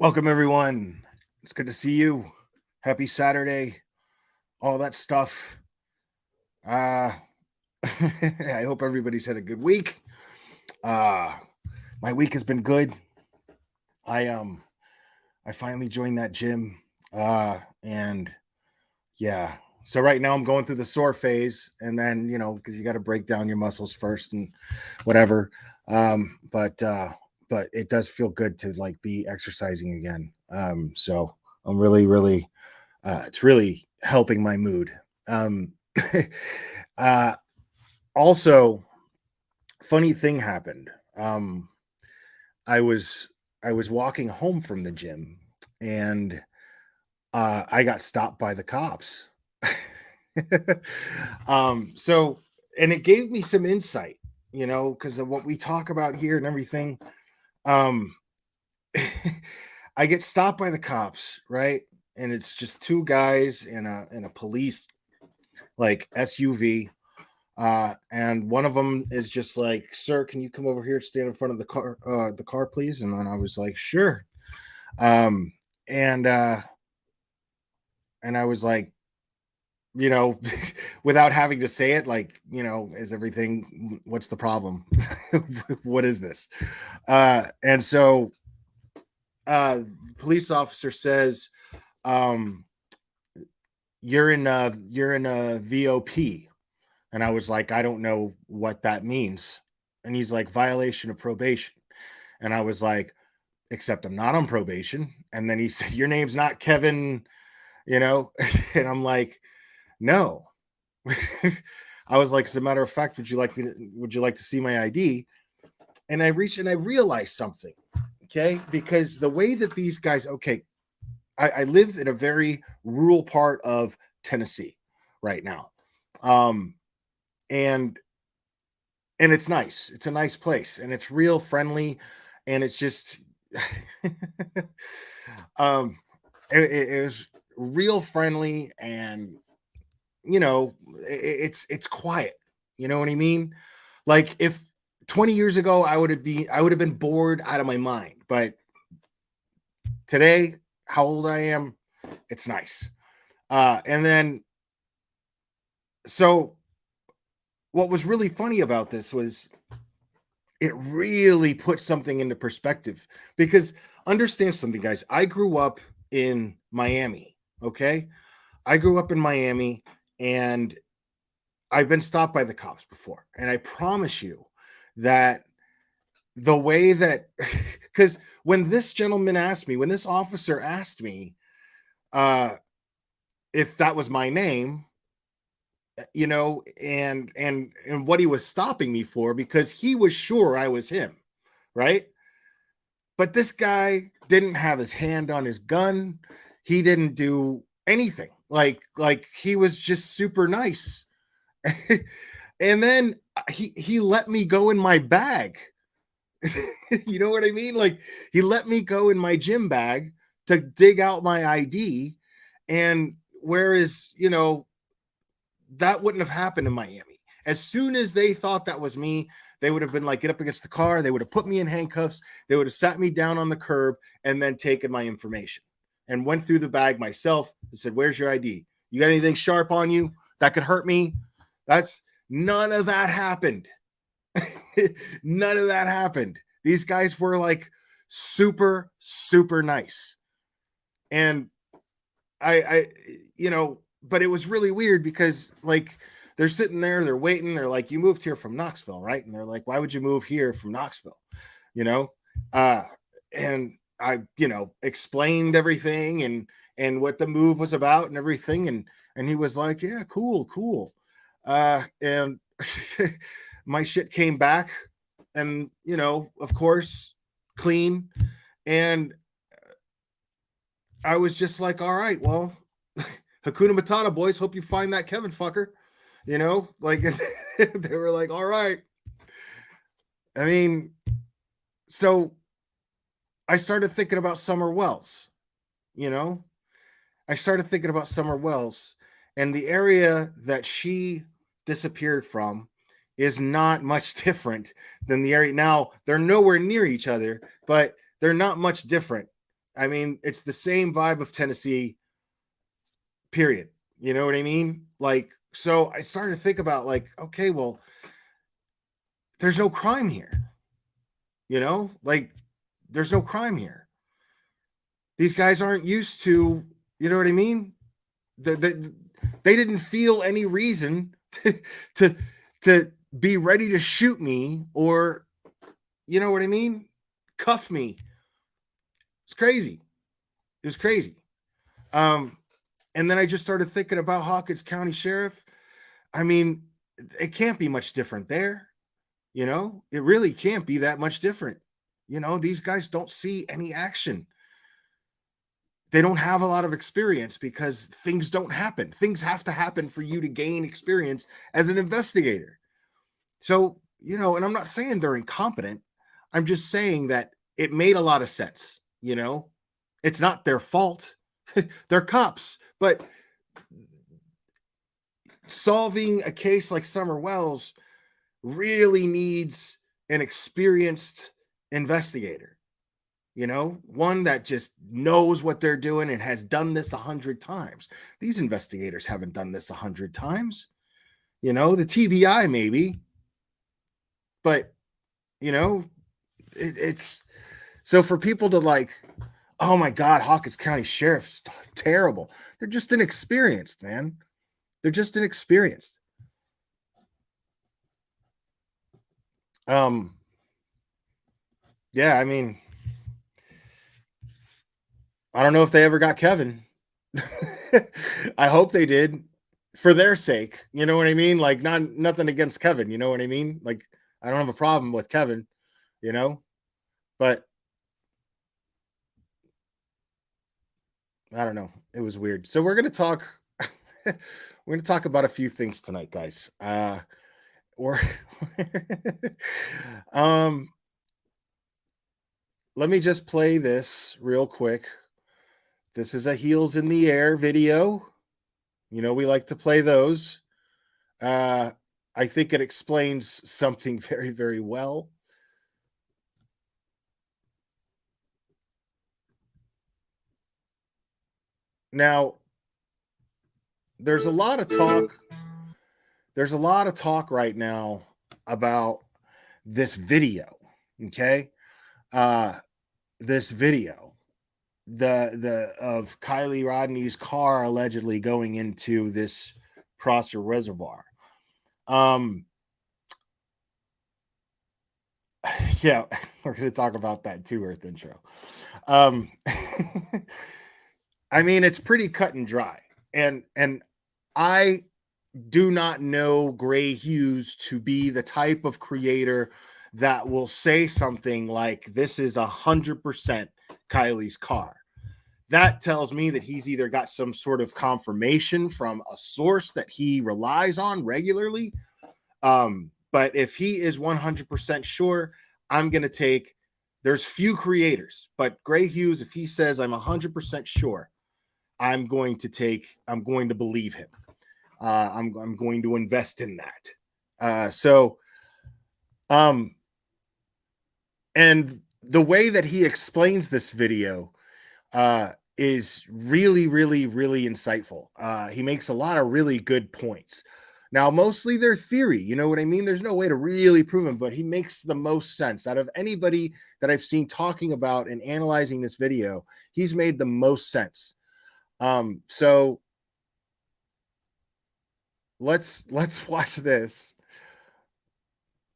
Welcome, everyone. It's good to see you. Happy Saturday, all that stuff. Uh, I hope everybody's had a good week. Uh, my week has been good. I I finally joined that gym. And yeah. So right now I'm going through the sore phase, and then because you got to break down your muscles first and whatever. But it does feel good to like be exercising again. So I'm really it's really helping my mood. Um, uh, Also, funny thing happened. I was I was walking home from the gym, and I got stopped by the cops. So and it gave me some insight, because of what we talk about here and everything. Um, I get stopped by the cops, right? And it's just two guys in a police like SUV. And one of them is just like, "Sir, can you come over here, stand in front of the car, please?" And then I was like, "Sure." Um, and and I was like, you know, without having to say it, like, is everything? What's the problem? What is this? And so, police officer says, um, "You're in a VOP." And I was like, "I don't know what that means." And he's like, "Violation of probation." And I was like, "Except I'm not on probation." And then he said, "Your name's not Kevin, you know?" And I'm like, "No." I was like, "As a matter of fact, would you like to see my ID?" And I reached and I realized something. Okay. Because the way that these guys, okay, I live in a very rural part of Tennessee right now. Um, and it's nice. It's a nice place, and it's real friendly, and it's just um it was real friendly, and it's quiet. You know what I mean? Like, if 20 years ago I would have been bored out of my mind, but today, how old I am, it's nice. And then, so what was really funny about this was it really put something into perspective, because understand something, guys. I grew up in Miami. Okay. I grew up in Miami, and I've been stopped by the cops before. And I promise you that the way that, because when this officer asked me uh, if that was my name, and what he was stopping me for, because he was sure I was him, right? But this guy didn't have his hand on his gun. He didn't do anything. Like he was just super nice. And then he let me go in my bag. You know what I mean? Like, he let me go in my gym bag to dig out my ID. And whereas, that wouldn't have happened in Miami. As soon as they thought that was me, they would have been like, "Get up against the car." They would have put me in handcuffs. They would have sat me down on the curb and then taken my information and went through the bag myself and said, "Where's your ID? You got anything sharp on you that could hurt me?" That's None of that happened. None of that happened. These guys were like super, super nice. And I but it was really weird because, like, they're sitting there, they're waiting, they're like, "You moved here from Knoxville, right?" And they're like, "Why would you move here from Knoxville?" You know? Uh, and I, explained everything, and what the move was about and everything. And he was like, "Yeah, cool, cool." And my shit came back, and, of course, clean. And I was just like, "All right, well, Hakuna Matata, boys. Hope you find that Kevin fucker." Like, they were like, "All right." I mean, so I started thinking about Summer Wells. You know, I started thinking about Summer Wells, and the area that she disappeared from is not much different than the area. Now, they're nowhere near each other, but they're not much different I mean, it's the same vibe of Tennessee, period. You know what I mean? Like, so I started to think about, like, okay, well, there's no crime here. You know, like, there's no crime here. These guys aren't used to, you know what I mean? They didn't feel any reason to to be ready to shoot me, or, you know what I mean, cuff me. It's crazy. It was crazy. And then I just started thinking about Hawkins County Sheriff. I mean, it can't be much different there. You know, it really can't be that much different. You know, these guys don't see any action. They don't have a lot of experience because things don't happen. Things have to happen for you to gain experience as an investigator. So, you know, and I'm not saying they're incompetent. I'm just saying that it made a lot of sense. You know, it's not their fault. They're cops, but solving a case like Summer Wells really needs an experienced investigator, you know, one that just knows what they're doing and has done this 100 times. These investigators haven't done this 100 times. You know, the TBI maybe, but, you know, it's so for people to like, oh my God, Hawkins County Sheriff's terrible. They're just inexperienced, man. They're just inexperienced. Yeah, I mean, I don't know if they ever got Kevin. I hope they did for their sake. You know what I mean? Like, nothing against Kevin. You know what I mean? Like, I don't have a problem with Kevin, you know, but I don't know. It was weird. So we're going to talk, we're going to talk about a few things tonight, guys. Or, let me just play this real quick. This is a Heels in the Air video. You know, we like to play those. I think it explains something very, very well. Now, there's a lot of talk. There's a lot of talk right now about this video. Okay. This video, the of Kylie Rodni's car allegedly going into this Prosser Reservoir. Yeah, we're going to talk about that too, Earth Intro. I mean, it's pretty cut and dry, and I do not know Gray Hughes to be the type of creator that will say something like, "This is 100% Kylie's car." That tells me that he's either got some sort of confirmation from a source that he relies on regularly. But if he is 100% sure, I'm going to take, there's few creators, but Gray Hughes, if he says I'm 100% sure, I'm going to believe him. I'm going to invest in that. And the way that he explains this video is really, really, really insightful. He makes a lot of really good points. Now, mostly they're theory, you know what I mean? There's no way to really prove them, but he makes the most sense out of anybody that I've seen talking about and analyzing this video. He's made the most sense. So let's watch this.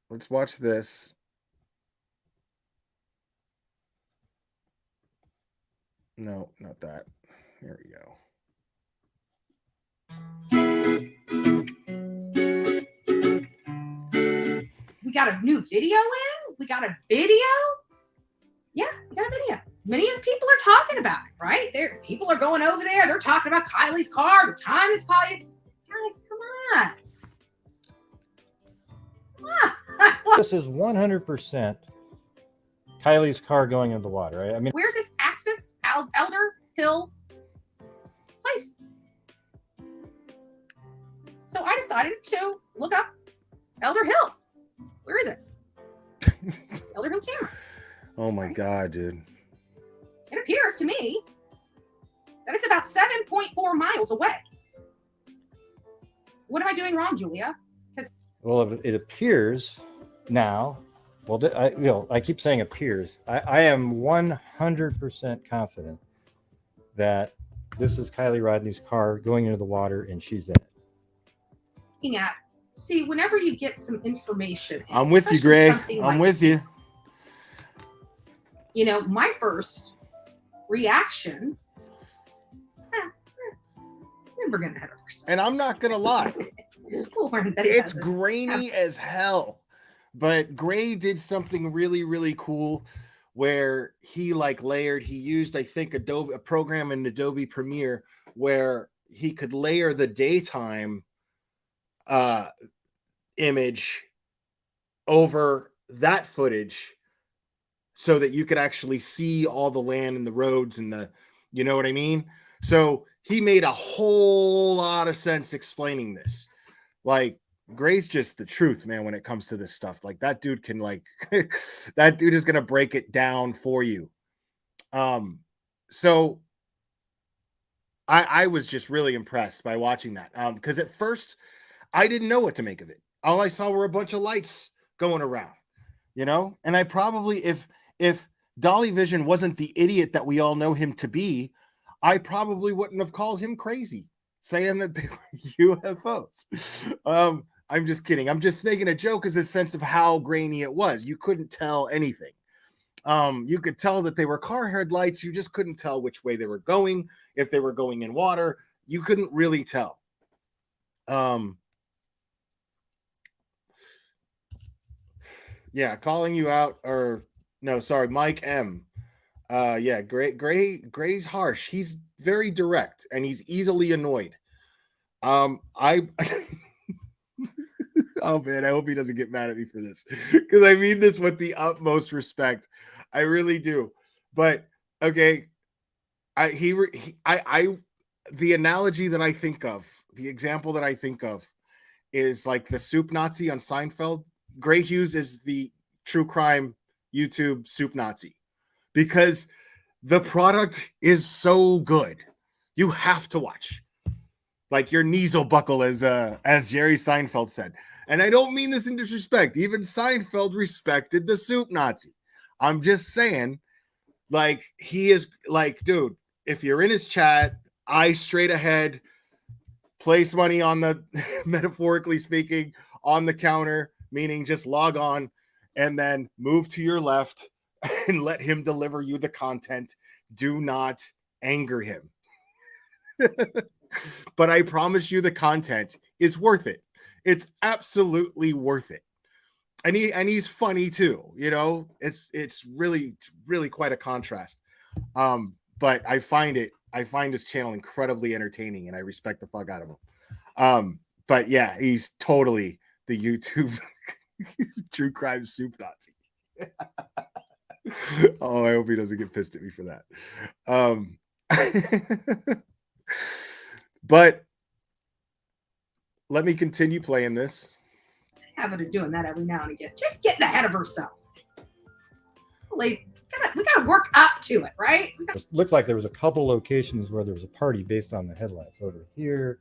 Let's watch this. No, not that. Here we go. We got a new video in? We got a video? Yeah, we got a video. Many people are talking about it, right? People are going over there. They're talking about Kylie's car, the time it's Kylie. Guys, come on. This is 100% Kylie's car going into the water, right? I mean, where's this Axis Elder Hill place? So I decided to look up Elder Hill. Where is it? Elder Hill camera. Oh my God, dude. It appears to me that it's about 7.4 miles away. What am I doing wrong, Julia? Well, it appears now. Well, I keep saying appears. I am 100% confident that this is Kylie Rodni's car going into the water, and she's in it. Looking at, see, whenever you get some information, I'm with you, Gray. I'm with you. You know, my first reaction, we're getting ahead of ourselves. And I'm not gonna lie, it's grainy as hell. But Gray did something really, really cool where he he used, I think, a program in Adobe Premiere where he could layer the daytime image over that footage so that you could actually see all the land and the roads and the, you know what I mean? So he made a whole lot of sense explaining this. Like, Gray's just the truth, man, when it comes to this stuff. Like, that dude can, like, that dude is going to break it down for you. So I was just really impressed by watching that. Because at first I didn't know what to make of it. All I saw were a bunch of lights going around, you know? And I probably, if Dolly Vision wasn't the idiot that we all know him to be, I probably wouldn't have called him crazy, saying that they were UFOs. I'm just kidding. I'm just making a joke as a sense of how grainy it was. You couldn't tell anything. You could tell that they were car headlights. You just couldn't tell which way they were going. If they were going in water, you couldn't really tell. Yeah, calling you out, or no, sorry, Mike M. Yeah, Gray's harsh. He's very direct and he's easily annoyed. I oh man, I hope he doesn't get mad at me for this, because I mean this with the utmost respect. I really do. But okay, the analogy that I think of, the example that I think of is like the soup Nazi on Seinfeld. Gray Hughes is the true crime YouTube soup Nazi, because the product is so good. You have to watch. Like, your knees will buckle, as Jerry Seinfeld said. And I don't mean this in disrespect. Even Seinfeld respected the soup Nazi. I'm just saying, like, he is like, dude, if you're in his chat, eyes straight ahead, place money on the, metaphorically speaking, on the counter, meaning just log on and then move to your left and let him deliver you the content. Do not anger him. But I promise you the content is worth it. It's absolutely worth it. And he's funny too, you know. It's really, really quite a contrast. But I find his channel incredibly entertaining, and I respect the fuck out of him. But yeah, he's totally the YouTube true crime soup Nazi. Oh, I hope he doesn't get pissed at me for that. But let me continue playing this. Habit of doing that every now and again, just getting ahead of herself. Like, we gotta work up to it, right? It looked like there was a couple locations where there was a party based on the headlights, over here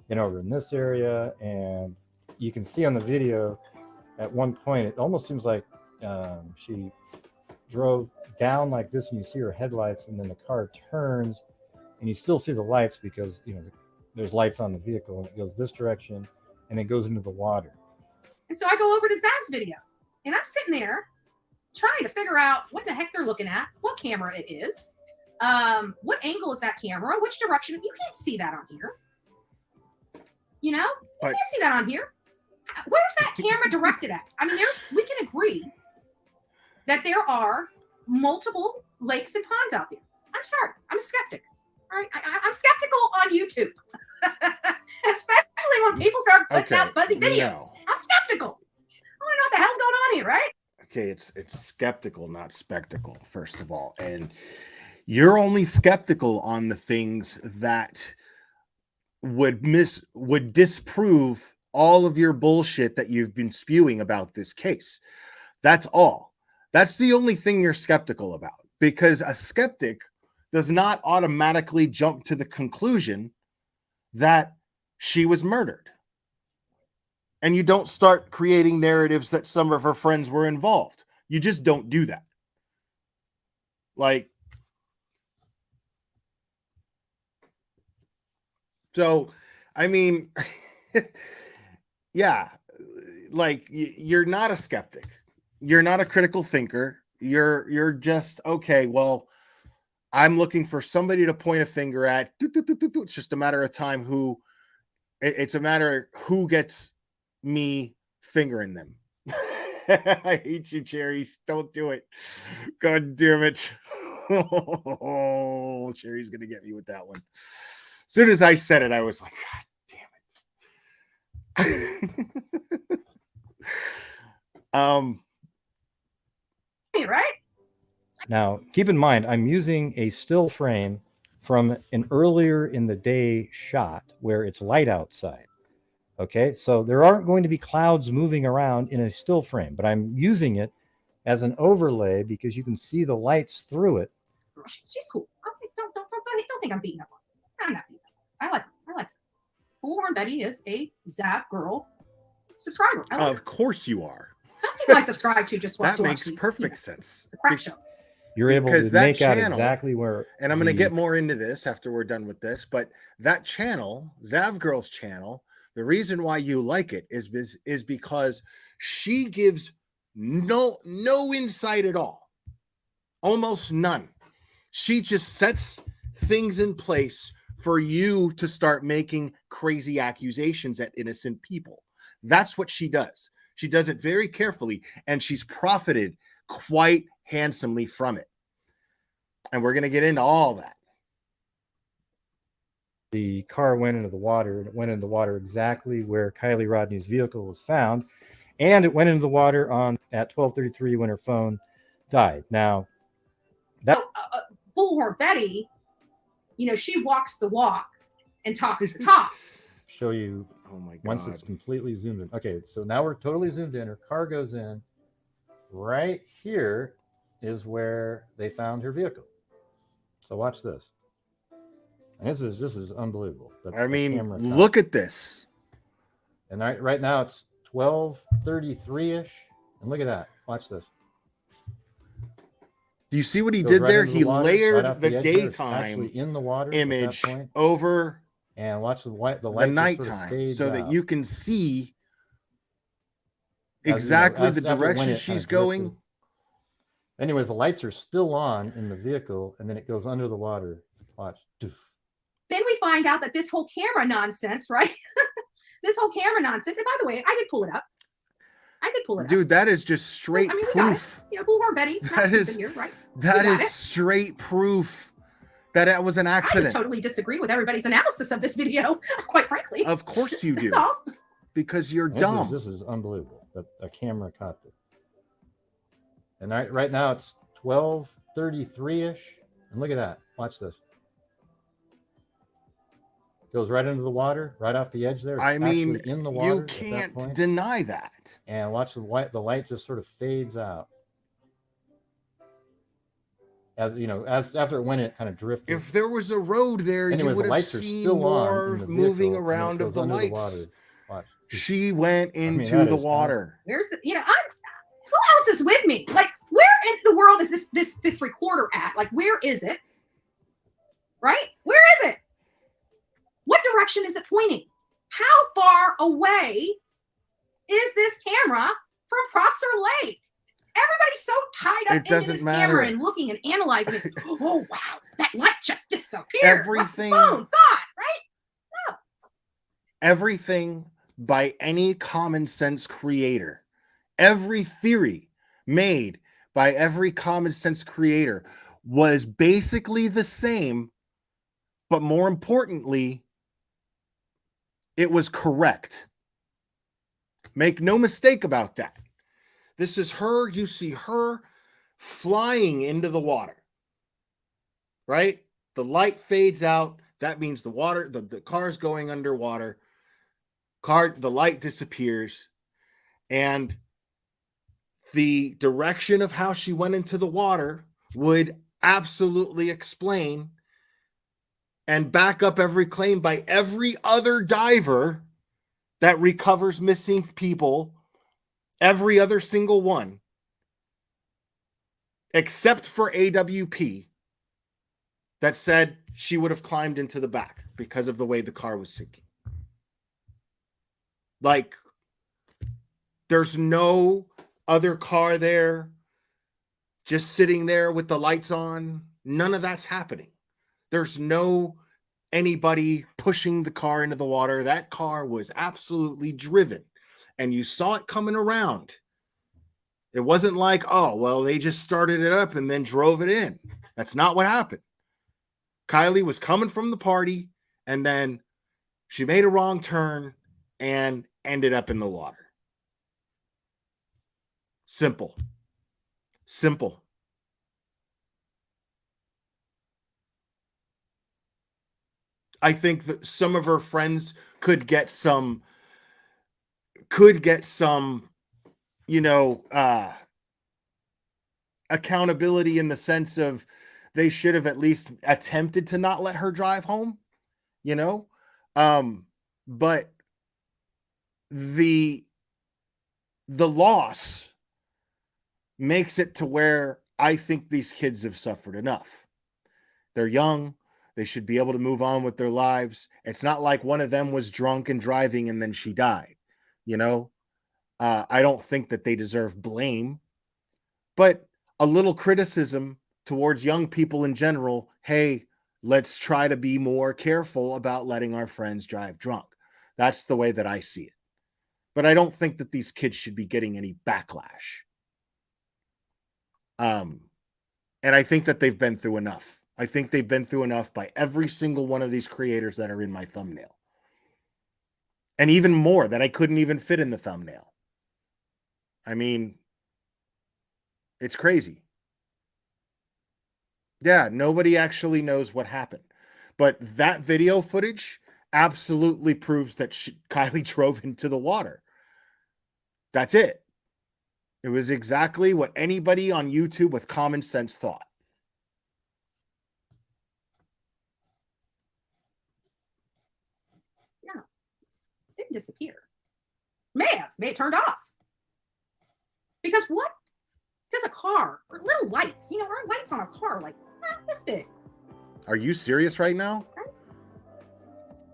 and over in this area. And you can see on the video at one point, it almost seems like she drove down like this, and you see her headlights, and then the car turns and you still see the lights, because, you know, there's lights on the vehicle, and it goes this direction and it goes into the water. And so I go over to Zach's video, and I'm sitting there trying to figure out what the heck they're looking at, what camera it is, what angle is that camera, which direction. You can't see that on here. You know, you can't see that on here. Where's that camera directed at? I mean, we can agree that there are multiple lakes and ponds out there. I'm sorry, I'm a skeptic. All right, I'm skeptical on YouTube, especially when people start putting out fuzzy videos. No. I'm skeptical. I want to know what the hell's going on here, right? Okay, it's skeptical, not spectacle, first of all. And you're only skeptical on the things that would disprove all of your bullshit that you've been spewing about this case. That's all. That's the only thing you're skeptical about. because a skeptic does not automatically jump to the conclusion that she was murdered. And you don't start creating narratives that some of her friends were involved. You just don't do that. Like, so, I mean, yeah, like you're not a skeptic. You're not a critical thinker. You're just, okay, well, I'm looking for somebody to point a finger at. It's just a matter of time it's a matter of who gets me fingering them. I hate you, Cherry. Don't do it. God damn it. Oh, Cherry's gonna get me with that one. As soon as I said it, I was like, God damn it. Right? Now, keep in mind, I'm using a still frame from an earlier in the day shot where it's light outside. Okay, so there aren't going to be clouds moving around in a still frame, but I'm using it as an overlay because you can see the lights through it. She's cool. Don't think I'm beating up on her. I'm not beating up on her. I like her. Bullhorn Betty is a Zap Girl subscriber. I like Of course you are. Some people I subscribe to just want That to makes watch perfect sense. the crack show. You're able Because to that make out channel- exactly where. And I'm going to get more into this after we're done with this, but that channel, Zav Girl's channel, the reason why you like it is because she gives no insight at all. Almost none. She just sets things in place for you to start making crazy accusations at innocent people. That's what she does. She does it very carefully, and she's profited quite handsomely from it. And we're going to get into all that. The car went into the water, and it went into the water exactly where Kylie Rodni's vehicle was found, and it went into the water at 12:33 when her phone died. Now, that Bullhorn Betty, she walks the walk and talks the talk. show you. Oh my God. Once it's completely zoomed in. Okay, so now we're totally zoomed in. Her car goes in. Right here is where they found her vehicle. So watch this. And this is unbelievable. I mean, look at this. And right now it's 12:33-ish. And look at that. Watch this. Do you see what he Goes did right there? into the He water, layered right off the edge there. It's daytime actually in the water image at that point. over And watch the light the just sort of nighttime fades so that out. you can see As, exactly the after it went, direction it she's kinda going. drifted. Anyways, the lights are still on in the vehicle, and then it goes under the water. Watch. Doof. Then we find out that this whole camera nonsense, right? This whole camera nonsense. And by the way, I did pull it up. Dude, that is just straight we got proof. it. Bullhorn Betty. That is here, right? that We is got it. straight proof that it was an I just accident. totally disagree with everybody's analysis of this video, quite frankly. Of course you do. That's all. Because you're This dumb. This is unbelievable that a camera caught this. And right now it's 12:33-ish. And look at that. Watch this. Goes right into the water, right off the edge there. It's I mean, actually in the water you at that can't point. deny that. And watch the light just sort of fades out. As after it went, it kind of drifted. If there was a road there, Anyways, you the would have lights are seen still on more in the moving vehicle, and it around of goes the under lights. water. Watch. She went into that the is water. Where's the, who else is with me? Like, where in the world is this recorder at? Like, where is it? Right? Where is it? What direction is it pointing? How far away is this camera from Prosser Lake? Everybody's so tied up into this camera and looking and analyzing it. Oh, wow, that light just disappeared. Everything. Boom, gone, right? No. Everything by any common sense creator, every theory made by every common sense creator was basically the same, but more importantly, it was correct. Make no mistake about that. This is her. You see her flying into the water, right? The light fades out. That means the water, the car's going underwater. The light disappears. And the direction of how she went into the water would absolutely explain and back up every claim by every other diver that recovers missing people, every other single one, except for AWP, that said she would have climbed into the back because of the way the car was sinking. Like, there's no other car there just sitting there with the lights on. None of that's happening. There's no anybody pushing the car into the water. That car was absolutely driven, and you saw it coming around. It wasn't like, oh, well, they just started it up and then drove it in. That's not what happened. Kylie was coming from the party, and then she made a wrong turn and ended up in the water. Simple. Simple. I think that some of her friends could get some, you know, accountability in the sense of they should have at least attempted to not let her drive home, you know? But the loss makes it to where I think these kids have suffered enough. They're young. They should be able to move on with their lives. It's not like one of them was drunk and driving and then she died, you know? I don't think that they deserve blame, but a little criticism towards young people in general. Hey, let's try to be more careful about letting our friends drive drunk. That's the way that I see it. But I don't think that these kids should be getting any backlash. And I think that they've been through enough. I think they've been through enough by every single one of these creators that are in my thumbnail. And even more that I couldn't even fit in the thumbnail. I mean, it's crazy. Yeah, nobody actually knows what happened. But that video footage absolutely proves that Kylie drove into the water. That's it. It was exactly what anybody on YouTube with common sense thought. Yeah, it didn't disappear. May have turned off. Because what does a car or little lights, there are lights on a car like this big. Are you serious right now? Right?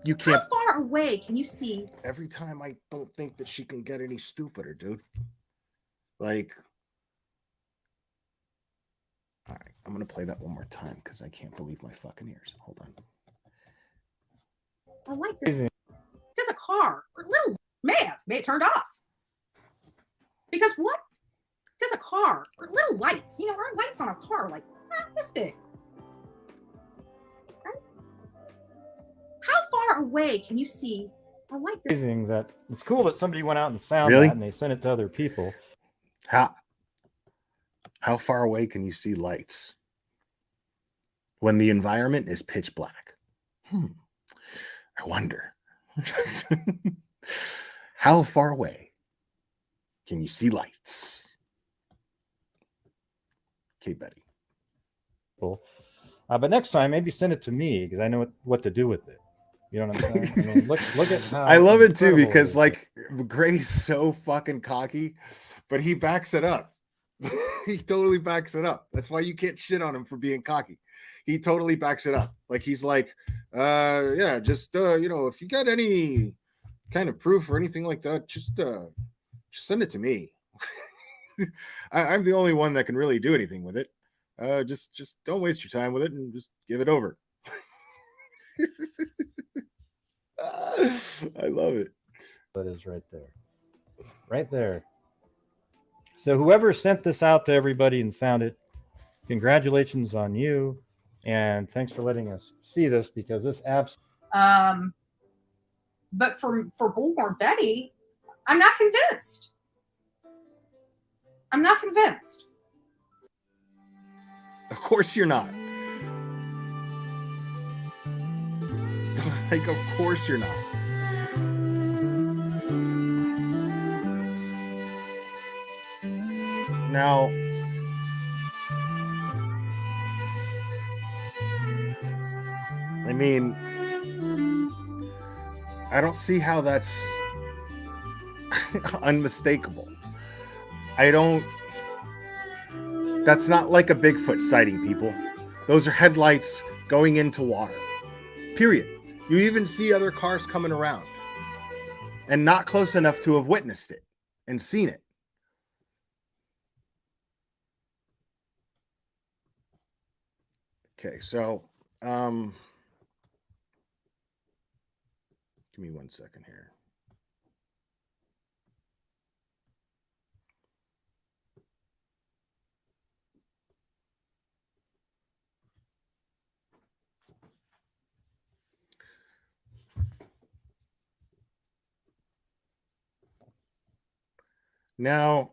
You can't. How far away can you see? Every time I don't think that she can get any stupider, dude. Like, all right, I'm going to play that one more time because I can't believe my fucking ears. Hold on. I like this. Does a car or little may have turned off. Because what does a car or little lights, there are lights on a car like this big. Right? How far away can you see? I like this. Amazing that it's cool that somebody went out and found Really? that and they sent it to other people. How far away can you see lights when the environment is pitch black? I wonder. How far away can you see lights? Okay, Betty. Cool. But next time, maybe send it to me because I know what to do with it. You know what I'm saying? I mean, look at how I love it too incredible because it is. like Gray's so fucking cocky, but he backs it up. He totally backs it up. That's why you can't shit on him for being cocky. He totally backs it up. Like he's like, yeah, just if you got any kind of proof or anything like that, just send it to me. I'm the only one that can really do anything with it. Just don't waste your time with it and just give it over. I love it. That is right there. Right there. So whoever sent this out to everybody and found it, congratulations on you. And thanks for letting us see this because this apps. But for Bullhorn Betty, I'm not convinced. I'm not convinced. Of course you're not. Like, of course you're not. Now, I mean, I don't see how that's unmistakable. That's not like a Bigfoot sighting, people. Those are headlights going into water. Period. You even see other cars coming around and not close enough to have witnessed it and seen it. Okay, so give me 1 second here. Now,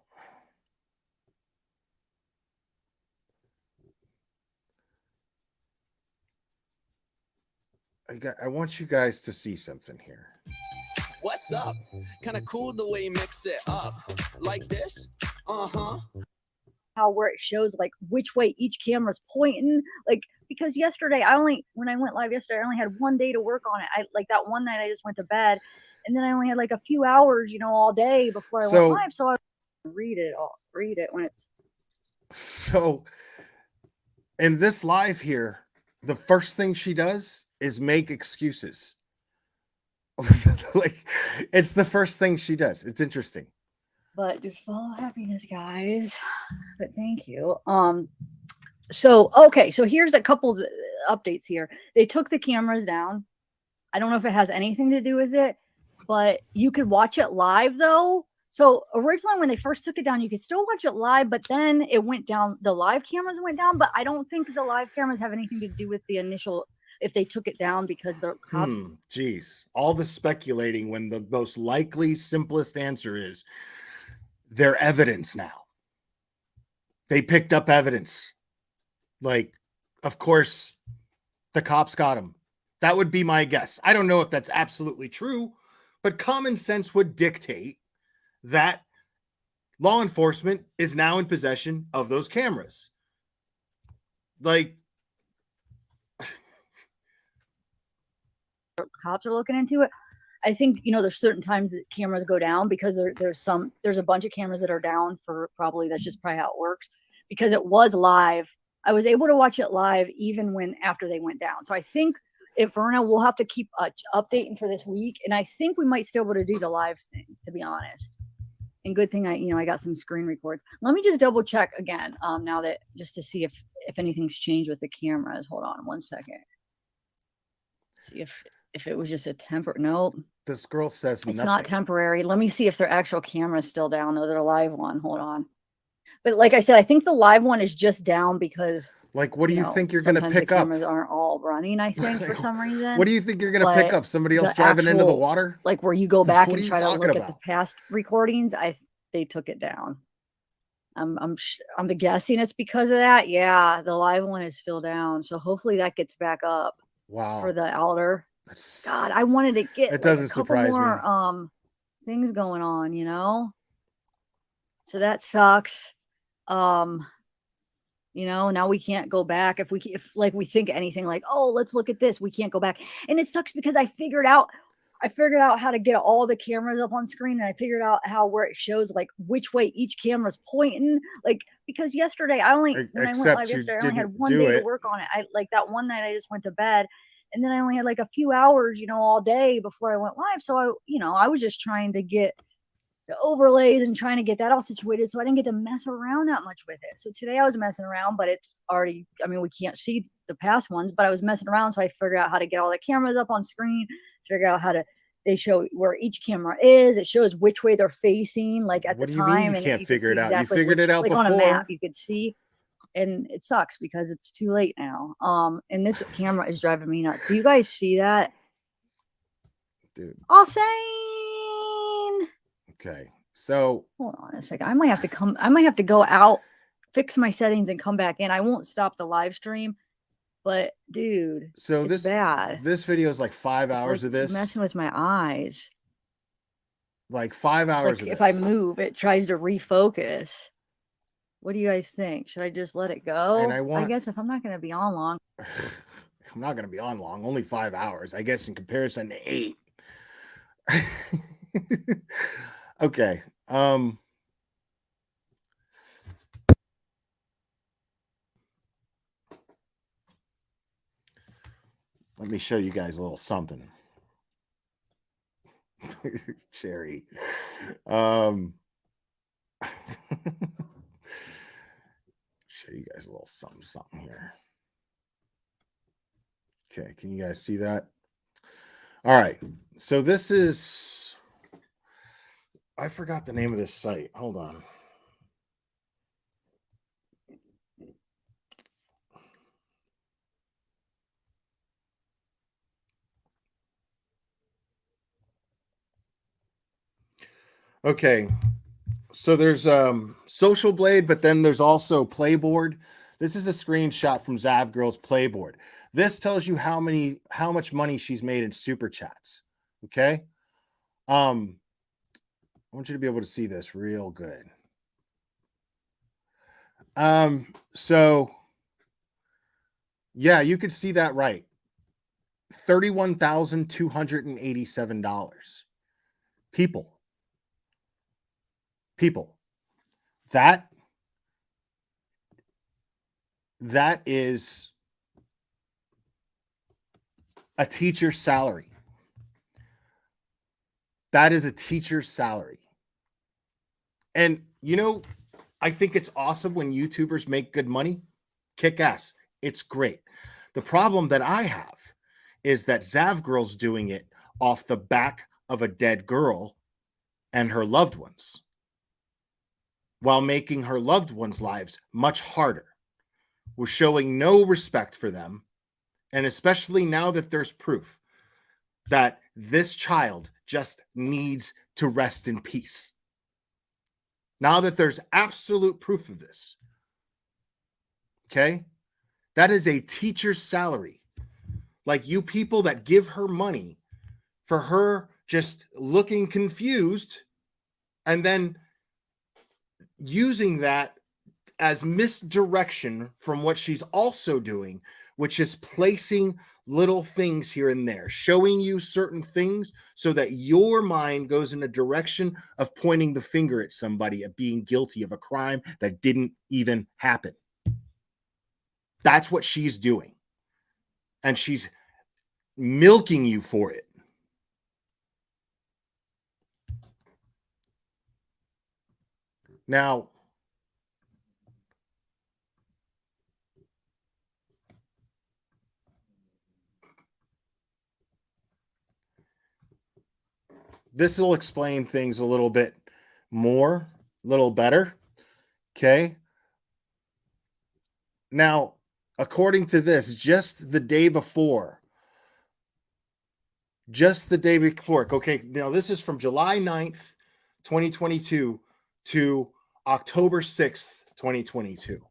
I want you guys to see something here. What's up? Kind of cool the way you mix it up like this. How where it shows like which way each camera's pointing, like because yesterday when I went live yesterday, I only had 1 day to work on it. I like that one night I just went to bed, and then I only had like a few hours, all day before I went live. So I read it when it's so. In this live here, the first thing she does is make excuses. Like, it's the first thing she does. It's interesting. But just follow happiness, guys. But thank you. So here's a couple of updates here. They took the cameras down. I don't know if it has anything to do with it, but you could watch it live though. So originally when they first took it down, you could still watch it live, but then it went down. The live cameras went down, but I don't think the live cameras have anything to do with the initial, if they took it down because they're geez, all the speculating when the most likely, simplest answer is they're evidence now. They picked up evidence. Like, of course, the cops got him. That would be my guess. I don't know if that's absolutely true, but common sense would dictate that law enforcement is now in possession of those cameras. Like, cops are looking into it. I think, there's certain times that cameras go down because there's a bunch of cameras that are down for that's just probably how it works, because it was live. I was able to watch it live even after they went down. So I think if Verna, we'll have to keep updating for this week. And I think we might still be able to do the live thing, to be honest. And good thing I got some screen records. Let me just double check again. Now that just to see if anything's changed with the cameras. Hold on 1 second. See if it was just a nope. This girl says it's not temporary. Let me see if their actual camera's still down. No, their live one. Hold on. But like I said, I think the live one is just down because like, what do you think you're going to pick the up? Cameras aren't all running, I think, for some reason. What do you think you're going to pick up? Somebody else driving into the water? Like where you go back and try to look at the past recordings. They took it down. I'm guessing it's because of that. Yeah, the live one is still down. So hopefully that gets back up. Wow. For the outer. God, I wanted to get it doesn't surprise more, me. Things going on, So that sucks. Now we can't go back if we think anything like, oh, let's look at this. We can't go back. And it sucks because I figured out how to get all the cameras up on screen, and I figured out where it shows like which way each camera's pointing. Like, because yesterday when I went live yesterday, I only had 1 day to work on it. I like that one night I just went to bed, and then I only had like a few hours, all day before I went live. So I was just trying to get the overlays and trying to get that all situated, so I didn't get to mess around that much with it. So today I was messing around, but it's already, we can't see the past ones, but I was messing around, so I figured out how to get all the cameras up on screen, figure out they show where each camera is. It shows which way they're facing, like at the time. What do you mean you can't figure it out? You figured it out like before. On a map, you could see, and it sucks because it's too late now. And this camera is driving me nuts. Do you guys see that? Dude. Insane. Okay, so hold on a second. I might have to go out, fix my settings, and come back in. I won't stop the live stream, but dude, so it's bad. This video is like 5 hours of this messing with my eyes. Like 5 hours. If I move, it tries to refocus. What do you guys think? Should I just let it go? And I guess if I'm not going to be on long. I'm not going to be on long, only 5 hours, I guess, in comparison to 8. Okay. Let me show you guys a little something. Cherry. Show you guys a little something here. Okay, can you guys see that? All right. So this is, I forgot the name of this site. Hold on. Okay, so there's Social Blade, but then there's also Playboard. This is a screenshot from Zav Girl's Playboard. This tells you how much money she's made in super chats. Okay, I want you to be able to see this real good. So yeah, you could see that right. $31,287. People. That is a teacher's salary. That is a teacher's salary. And you know, I think it's awesome when YouTubers make good money. Kick ass. It's great. The problem that I have is that Zav Girl's doing it off the back of a dead girl and her loved ones, while making her loved ones' lives much harder. We're showing no respect for them. And especially now that there's proof that this child just needs to rest in peace. Now that there's absolute proof of this, okay, that is a teacher's salary. Like, you people that give her money for her just looking confused and then using that as misdirection from what she's also doing, which is placing little things here and there, showing you certain things so that your mind goes in a direction of pointing the finger at somebody, of being guilty of a crime that didn't even happen. That's what she's doing. And she's milking you for it. Now, this will explain things a little bit more, a little better. Okay. Now, according to this, just the day before, okay, now this is from July 9th, 2022 to October 6th, 2022.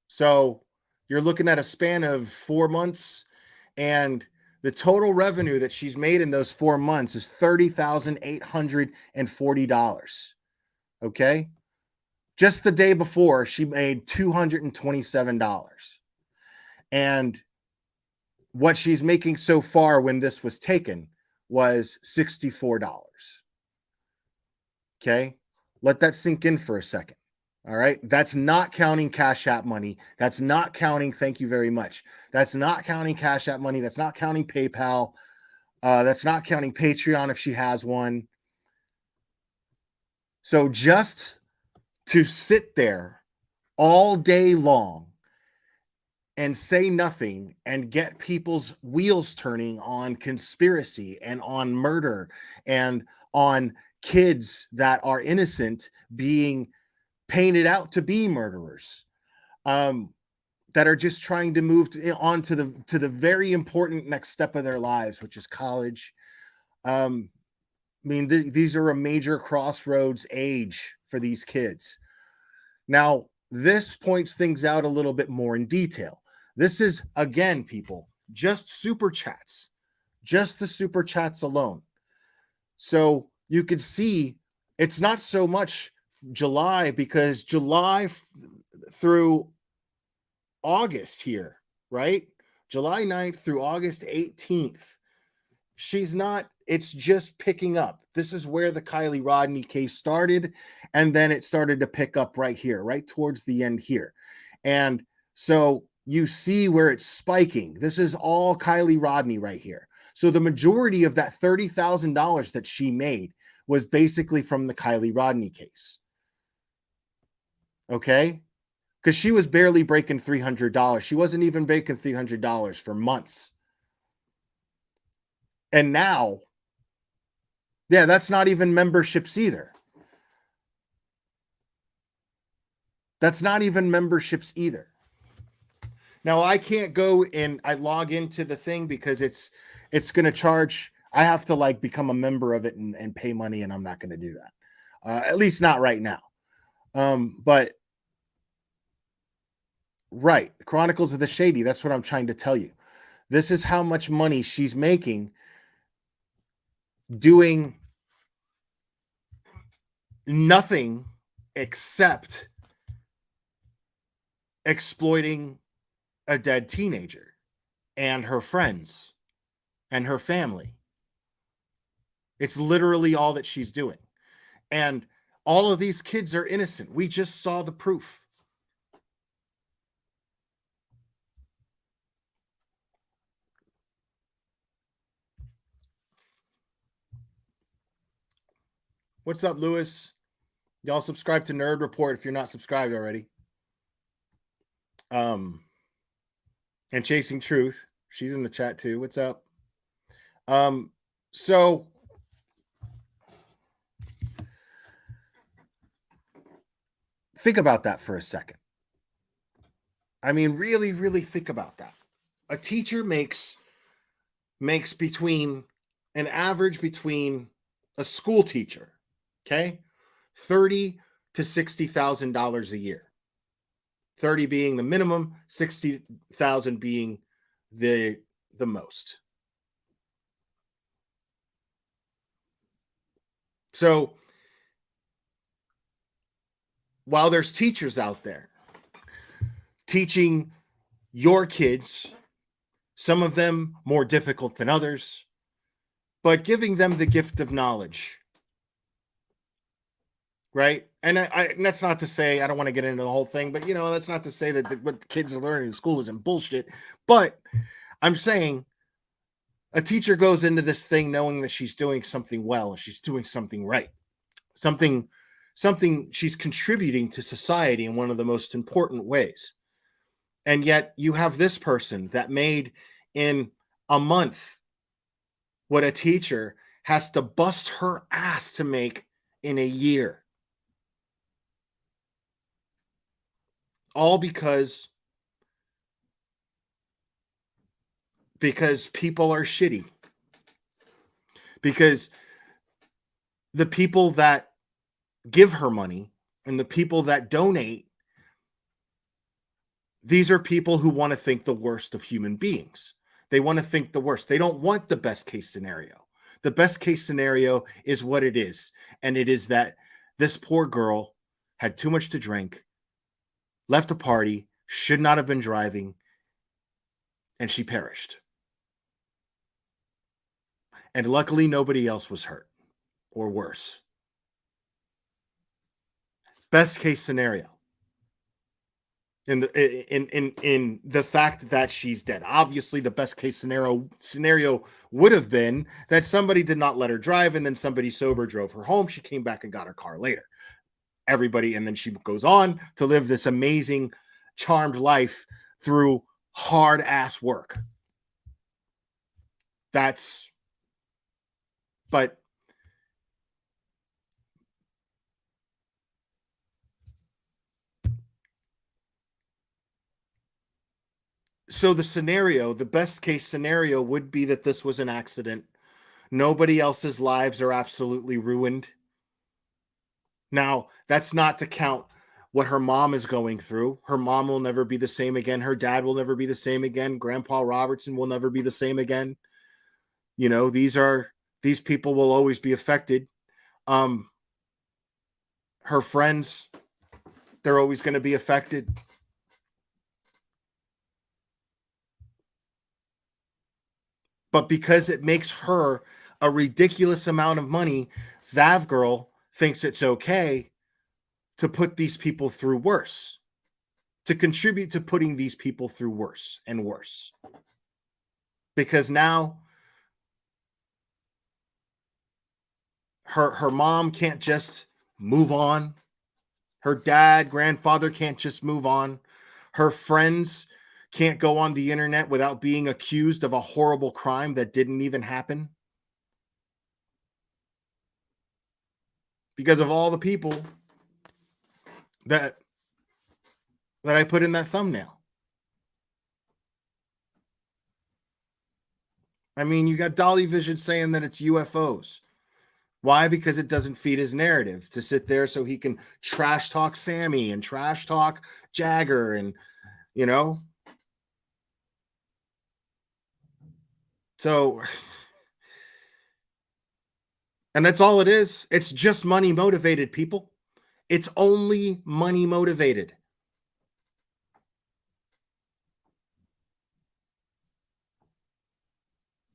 So you're looking at a span of 4 months, and the total revenue that she's made in those 4 months is $30,840. Okay. Just the day before, she made $227. And what she's making so far when this was taken was $64. Okay. Let that sink in for a second. All right. That's not counting Cash App money. That's not counting. Thank you very much. That's not counting Cash App money. That's not counting PayPal. That's not counting Patreon if she has one. So just to sit there all day long and say nothing and get people's wheels turning on conspiracy and on murder and on kids that are innocent being painted out to be murderers, that are just trying to move on to the very important next step of their lives, which is college. I mean, these are a major crossroads age for these kids. Now, this points things out a little bit more in detail. This is, again, people, just super chats, just the super chats alone. So you could see it's not so much July, because July through August here, right? July 9th through August 18th. She's not, it's just picking up. This is where the Kylie Rodni case started. And then it started to pick up right here, right towards the end here. And so you see where it's spiking. This is all Kylie Rodni right here. So the majority of that $30,000 that she made was basically from the Kylie Rodni case. Okay? Because she was barely breaking $300. She wasn't even breaking $300 for months. And now, yeah, that's not even memberships either. That's not even memberships either. Now I can't go and I log into the thing because it's going to charge. I have to like become a member of it and pay money, and I'm not going to do that. At least not right now. But right, Chronicles of the Shady. That's what I'm trying to tell you. This is how much money she's making doing nothing except exploiting a dead teenager and her friends and her family. It's literally all that she's doing. And all of these kids are innocent. We just saw the proof. What's up, Lewis? Y'all subscribe to Nerd Report if you're not subscribed already. And Chasing Truth. She's in the chat too. What's up? So think about that for a second. I mean, really, really think about that. A teacher makes between an average between a school teacher, okay, $30,000 to $60,000 a year. 30 being the minimum, 60,000 being the most. So while there's teachers out there teaching your kids, some of them more difficult than others, but giving them the gift of knowledge, right? And and that's not to say, I don't want to get into the whole thing, but that's not to say that what the kids are learning in school isn't bullshit. But I'm saying a teacher goes into this thing knowing that she's doing something well, she's doing something right, something she's contributing to society in one of the most important ways. And yet you have this person that made in a month what a teacher has to bust her ass to make in a year. All because people are shitty. Because the people that give her money and the people that donate, these are people who want to think the worst of human beings. They want to think the worst. They don't want the best case scenario. The best case scenario is what it is. And it is that this poor girl had too much to drink, left a party, should not have been driving, and she perished. And luckily, nobody else was hurt or worse. Best case scenario. In the fact that she's dead. Obviously, the best case scenario would have been that somebody did not let her drive, and then somebody sober drove her home. She came back and got her car later. And then she goes on to live this amazing, charmed life through hard ass work. But so the best case scenario would be that this was an accident. Nobody else's lives are absolutely ruined. Now, that's not to count what her mom is going through. Her mom will never be the same again. Her dad will never be the same again. Grandpa Robertson will never be the same again. These people will always be affected. Her friends, they're always going to be affected. But because it makes her a ridiculous amount of money, Zav Girl thinks it's okay to put these people through worse, to contribute to putting these people through worse and worse. Because now her mom can't just move on. Her dad, grandfather can't just move on. Her friends can't go on the internet without being accused of a horrible crime that didn't even happen. Because of all the people that I put in that thumbnail. I mean, you got Dolly Vision saying that it's UFOs. Why? Because it doesn't feed his narrative to sit there so he can trash talk Sammy and trash talk Jagger and, you know. So, and that's all it is. It's just money motivated, people. It's only money motivated.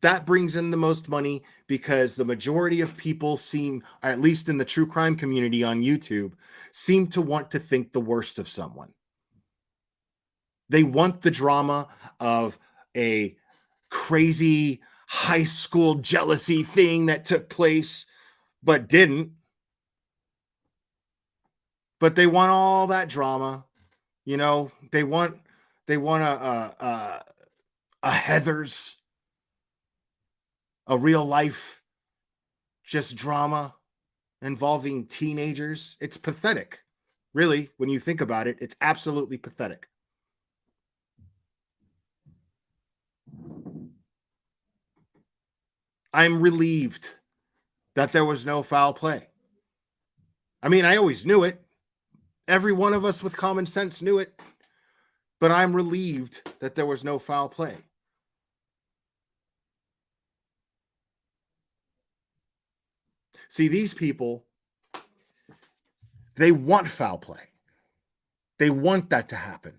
That brings in the most money because the majority of people seem, at least in the true crime community on YouTube, seem to want to think the worst of someone. They want the drama of a crazy high school jealousy thing that took place but didn't. But they want all that drama. You know, they want a Heathers, a real life just drama involving teenagers. It's pathetic. Really, when you think about it, it's absolutely pathetic. I'm relieved that there was no foul play. I mean, I always knew it. Every one of us with common sense knew it. But I'm relieved that there was no foul play. See, these people, they want foul play. They want that to happen.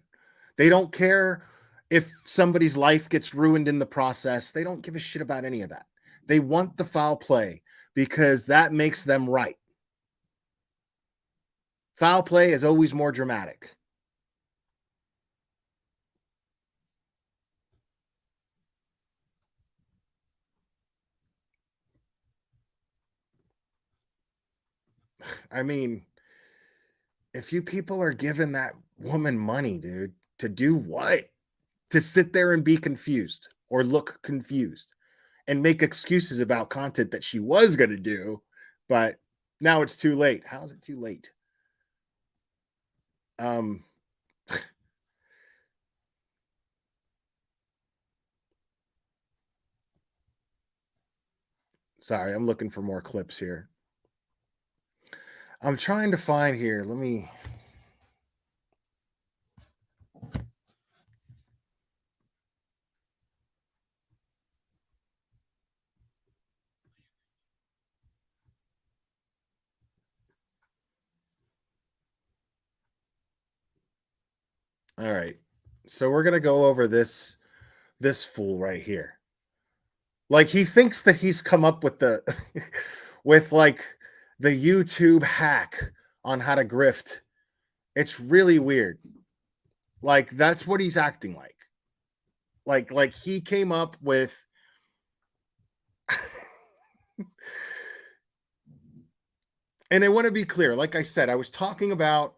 They don't care if somebody's life gets ruined in the process. They don't give a shit about any of that. They want the foul play because that makes them right. Foul play is always more dramatic. I mean, if you people are giving that woman money, dude, to do what? To sit there and be confused or look confused and make excuses about content that she was going to do, but now it's too late. How is it too late? Sorry, I'm looking for more clips here. I'm trying to find here. Let me. All right. So we're going to go over this fool right here. Like, he thinks that he's come up with the with like the YouTube hack on how to grift. It's really weird. Like, that's what he's acting like. Like he came up with and I want to be clear. Like I said, I was talking about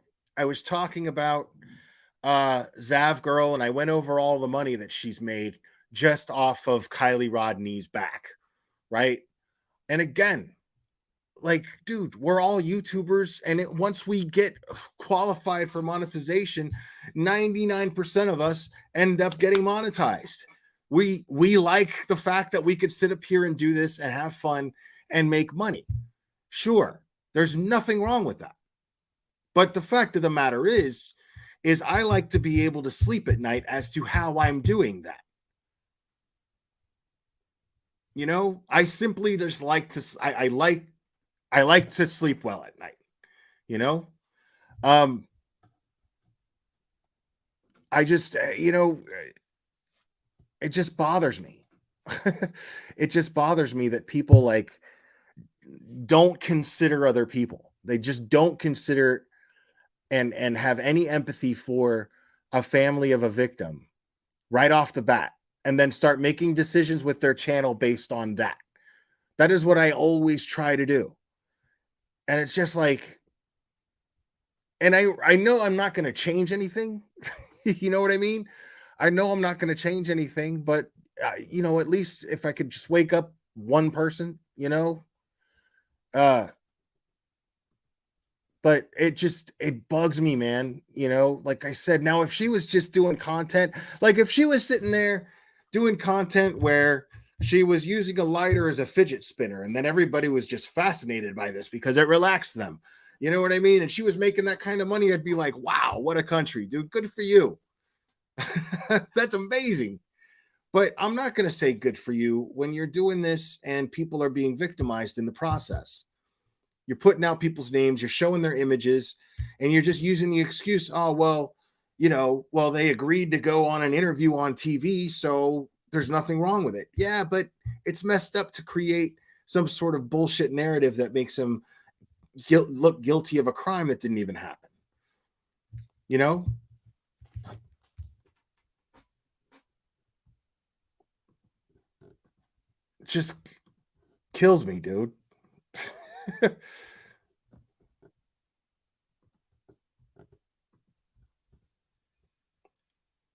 Zav Girl, and I went over all the money that she's made just off of Kylie Rodni's back, right? And again, like, dude, we're all YouTubers, and once we get qualified for monetization, 99% of us end up getting monetized. We like the fact that we could sit up here and do this and have fun and make money. Sure, there's nothing wrong with that. But the fact of the matter is I like to be able to sleep at night as to how I'm doing that. You know, I simply just like to, I like to sleep well at night, you know? I just, you know, it just bothers me. It just bothers me that people like don't consider other people. They just don't consider and have any empathy for a family of a victim right off the bat, and then start making decisions with their channel based on that. That is what I always try to do. And it's just like, and I know I'm not going to change anything. You know what I mean? I know I'm not going to change anything, but you know, at least if I could just wake up one person, you know, but it bugs me, man. You know, like I said, now if she was just doing content, like if she was sitting there doing content where she was using a lighter as a fidget spinner, and then everybody was just fascinated by this because it relaxed them. You know what I mean? And she was making that kind of money, I'd be like, wow, what a country, dude. Good for you. That's amazing. But I'm not going to say good for you when you're doing this and people are being victimized in the process. You're putting out people's names, you're showing their images, and you're just using the excuse, oh, well, you know, well, they agreed to go on an interview on TV, so there's nothing wrong with it. Yeah, but it's messed up to create some sort of bullshit narrative that makes them look guilty of a crime that didn't even happen. You know? It just kills me, dude.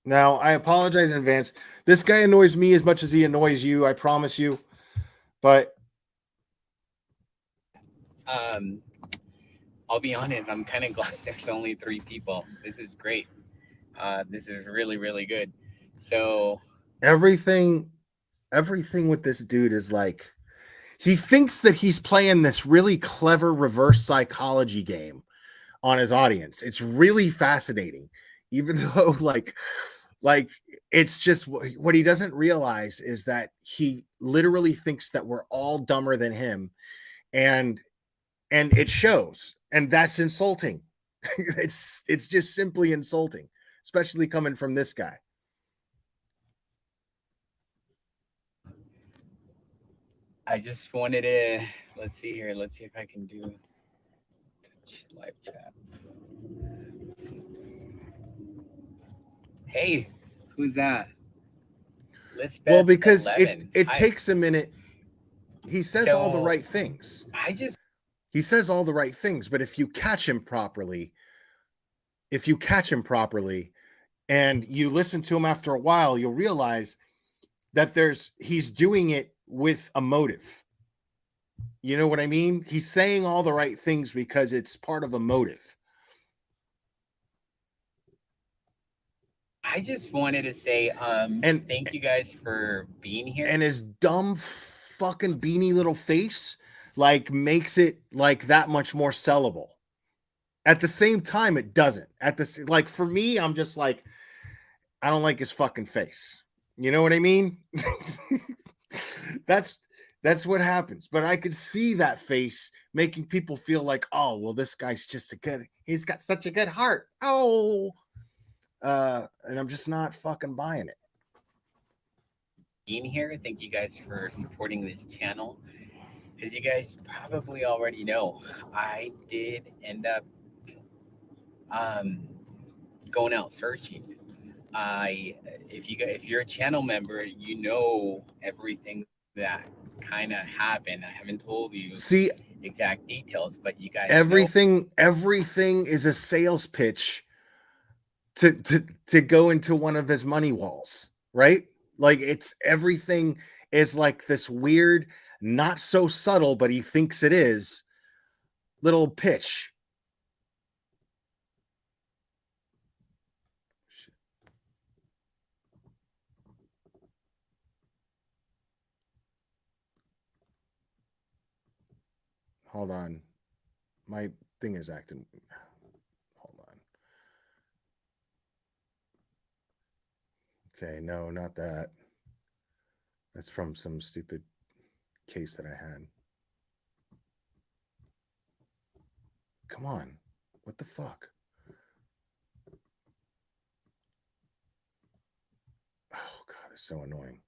Now, I apologize in advance. This guy annoys me as much as he annoys you, I promise you. But I'll be honest, I'm kind of glad there's only 3 people. This is great. This is really, really good. So everything with this dude is like, he thinks that he's playing this really clever reverse psychology game on his audience. It's really fascinating, even though like it's just what he doesn't realize is that he literally thinks that we're all dumber than him, and it shows, and that's insulting. It's just simply insulting, especially coming from this guy. I just wanted to, let's see here. Let's see if I can do live chat. Hey, who's that? Lisbeth Well, because 11. it Hi. takes a minute. He says all the right things. He says all the right things, but if you catch him properly, and you listen to him after a while, you'll realize that he's doing it with a motive. You know what I mean? He's saying all the right things because it's part of a motive. I just wanted to say and thank you guys for being here. And his dumb fucking beanie little face like makes it like that much more sellable. At the same time, it doesn't. Like for me, I'm just like, I don't like his fucking face. You know what I mean? That's what happens. But I could see that face making people feel like, oh, well, this guy's he's got such a good heart. Oh, and I'm just not fucking buying it. Being here, thank you guys for supporting this channel. As you guys probably already know, I did end up going out searching. If you're a channel member, you know everything that kind of happened. I haven't told you exact details, but you guys everything is a sales pitch to go into one of his money walls, right? Like everything is like this weird, not so subtle, but he thinks it is, little pitch. Hold on. My thing is acting. Hold on. Okay, no, not that. That's from some stupid case that I had. Come on. What the fuck? Oh, God, it's so annoying.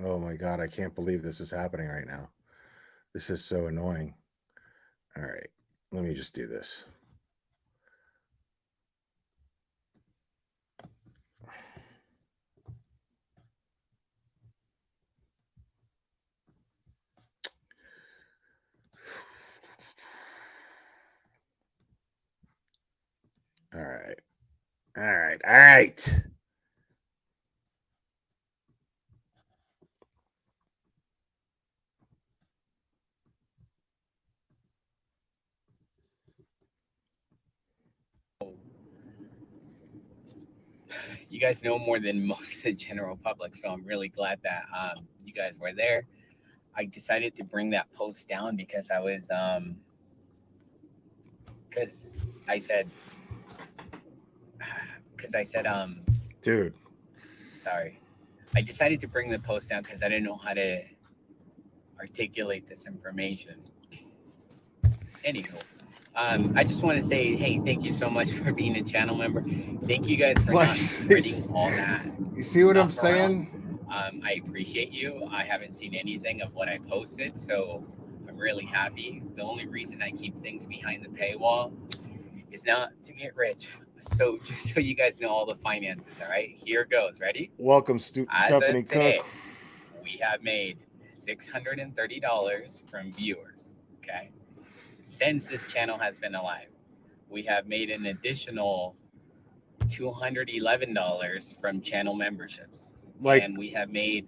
Oh my God, I can't believe this is happening right now. This is so annoying. All right, let me just do this. All right. All right. All right. You guys know more than most of the general public, so I'm really glad that you guys were there. I decided to bring that post down because I was because I said Dude. sorry. I decided to bring the post down because I didn't know how to articulate this information. Anywho, I just want to say, hey, thank you so much for being a channel member. Thank you guys for Like, not spreading all that. You see what I'm stuff around. saying? I appreciate you. I haven't seen anything of what I posted, so I'm really happy. The only reason I keep things behind the paywall is not to get rich. So just so you guys know all the finances, all right? Here goes. Ready? Welcome, As Stephanie of today, Cook. we have made $630 from viewers. Okay. Since this channel has been alive, we have made an additional $211 from channel memberships. And we have made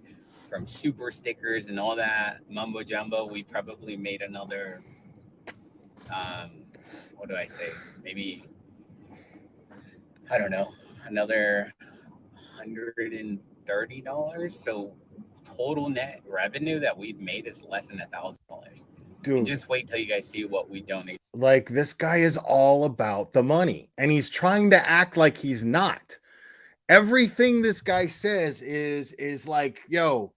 from super stickers and all that mumbo jumbo. We probably made another, what do I say? Maybe, I don't know, another $130. So total net revenue that we've made is less than $1,000. Dude, and just wait till you guys see what we donate. Like, this guy is all about the money, and he's trying to act like he's not. Everything this guy says is like, yo,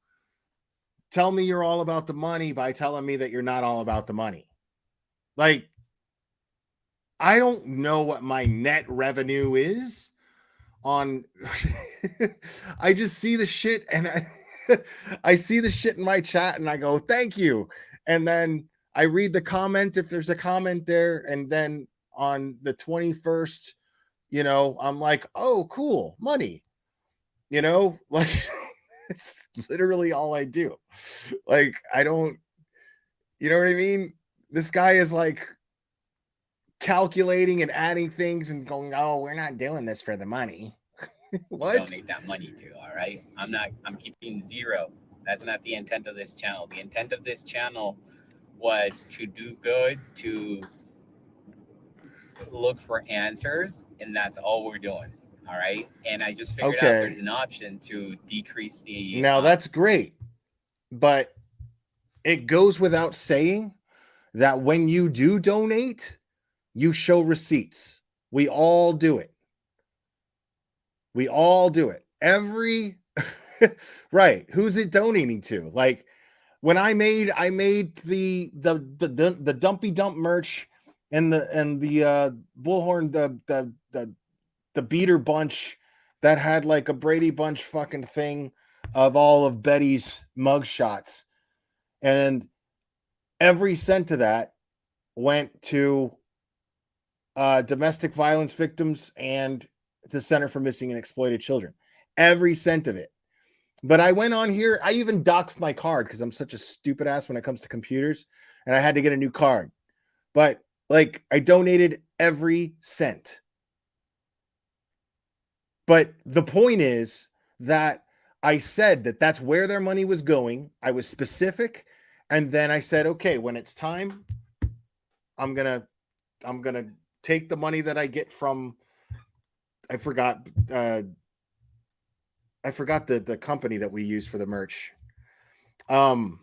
tell me you're all about the money by telling me that you're not all about the money. Like, I don't know what my net revenue is on I just see the shit, and I see the shit in my chat, and I go, thank you. And then I read the comment if there's a comment there, and then on the 21st, I'm like, oh, cool, money. Like, it's literally all I do. Like, I don't, you know what I mean? This guy is like calculating and adding things and going, oh, we're not doing this for the money. What? Donate that money to, all right? I'm keeping zero. That's not the intent of this channel. The intent of this channel was to do good, to look for answers, and that's all we're doing. All right. And I just figured out there's an option to decrease the. Now that's great, but it goes without saying that when you do donate, you show receipts. We all do it. We all do it. Right. Who's it donating to? Like, when I made the Dumpy Dump merch and the Bullhorn, the beater bunch that had like a Brady Bunch fucking thing of all of Betty's mug shots, and every cent of that went to domestic violence victims and the Center for Missing and Exploited Children. Every cent of it. But I went on here. I even doxed my card because I'm such a stupid ass when it comes to computers, and I had to get a new card. But like, I donated every cent. But the point is that I said that that's where their money was going. I was specific. And then I said, okay, when it's time, I'm going to take the money that I get from, I forgot the company that we use for the merch. And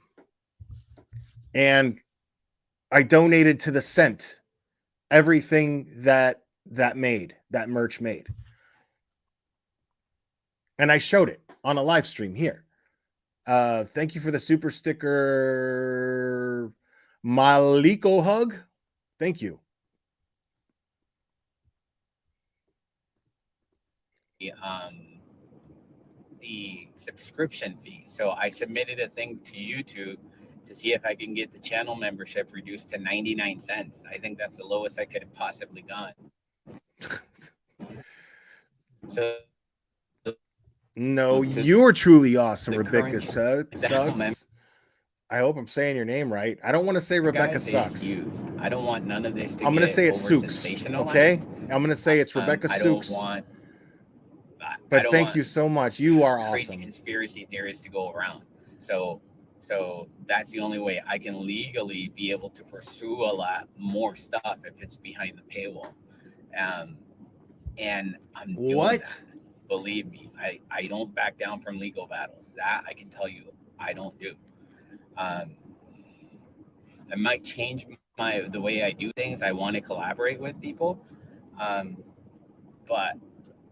I donated to the cent everything that merch made. And I showed it on a live stream here. Thank you for the super sticker, Maliko Hug. Thank you. The subscription fee. So I submitted a thing to YouTube to see if I can get the channel membership reduced to 99 cents. I think that's the lowest I could have possibly gone. So No, to you're truly awesome, the Rebecca current channel Sucks. I hope I'm saying your name right. I don't want to say Rebecca guys, Sucks. used. I don't want none of this to I'm going to get say it's over Sooks. sensationalized. Okay? I'm going to say it's Rebecca I don't Sooks. want. But I don't thank want you so much. You are crazy awesome. conspiracy theories to go around. So that's the only way I can legally be able to pursue a lot more stuff if it's behind the paywall. And I'm doing that. Believe me, I don't back down from legal battles. That I can tell you I don't do. I might change the way I do things. I want to collaborate with people. But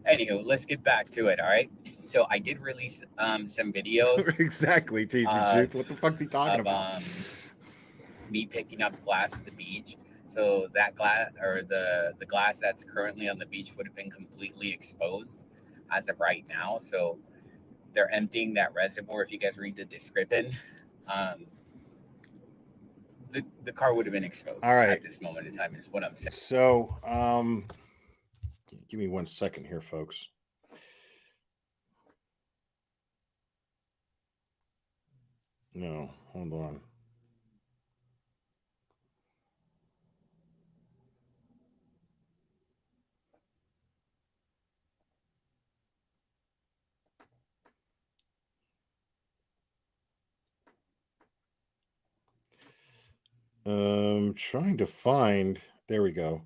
anywho, let's get back to it. All right. So I did release some videos. Exactly, TC Truth. What the fuck's he talking about? Me picking up glass at the beach. So that glass, or the glass that's currently on the beach, would have been completely exposed as of right now. So they're emptying that reservoir. If you guys read the description, the car would have been exposed. All right. At this moment in time is what I'm saying. So, give me 1 second here, folks. No, hold on. Trying to find. There we go.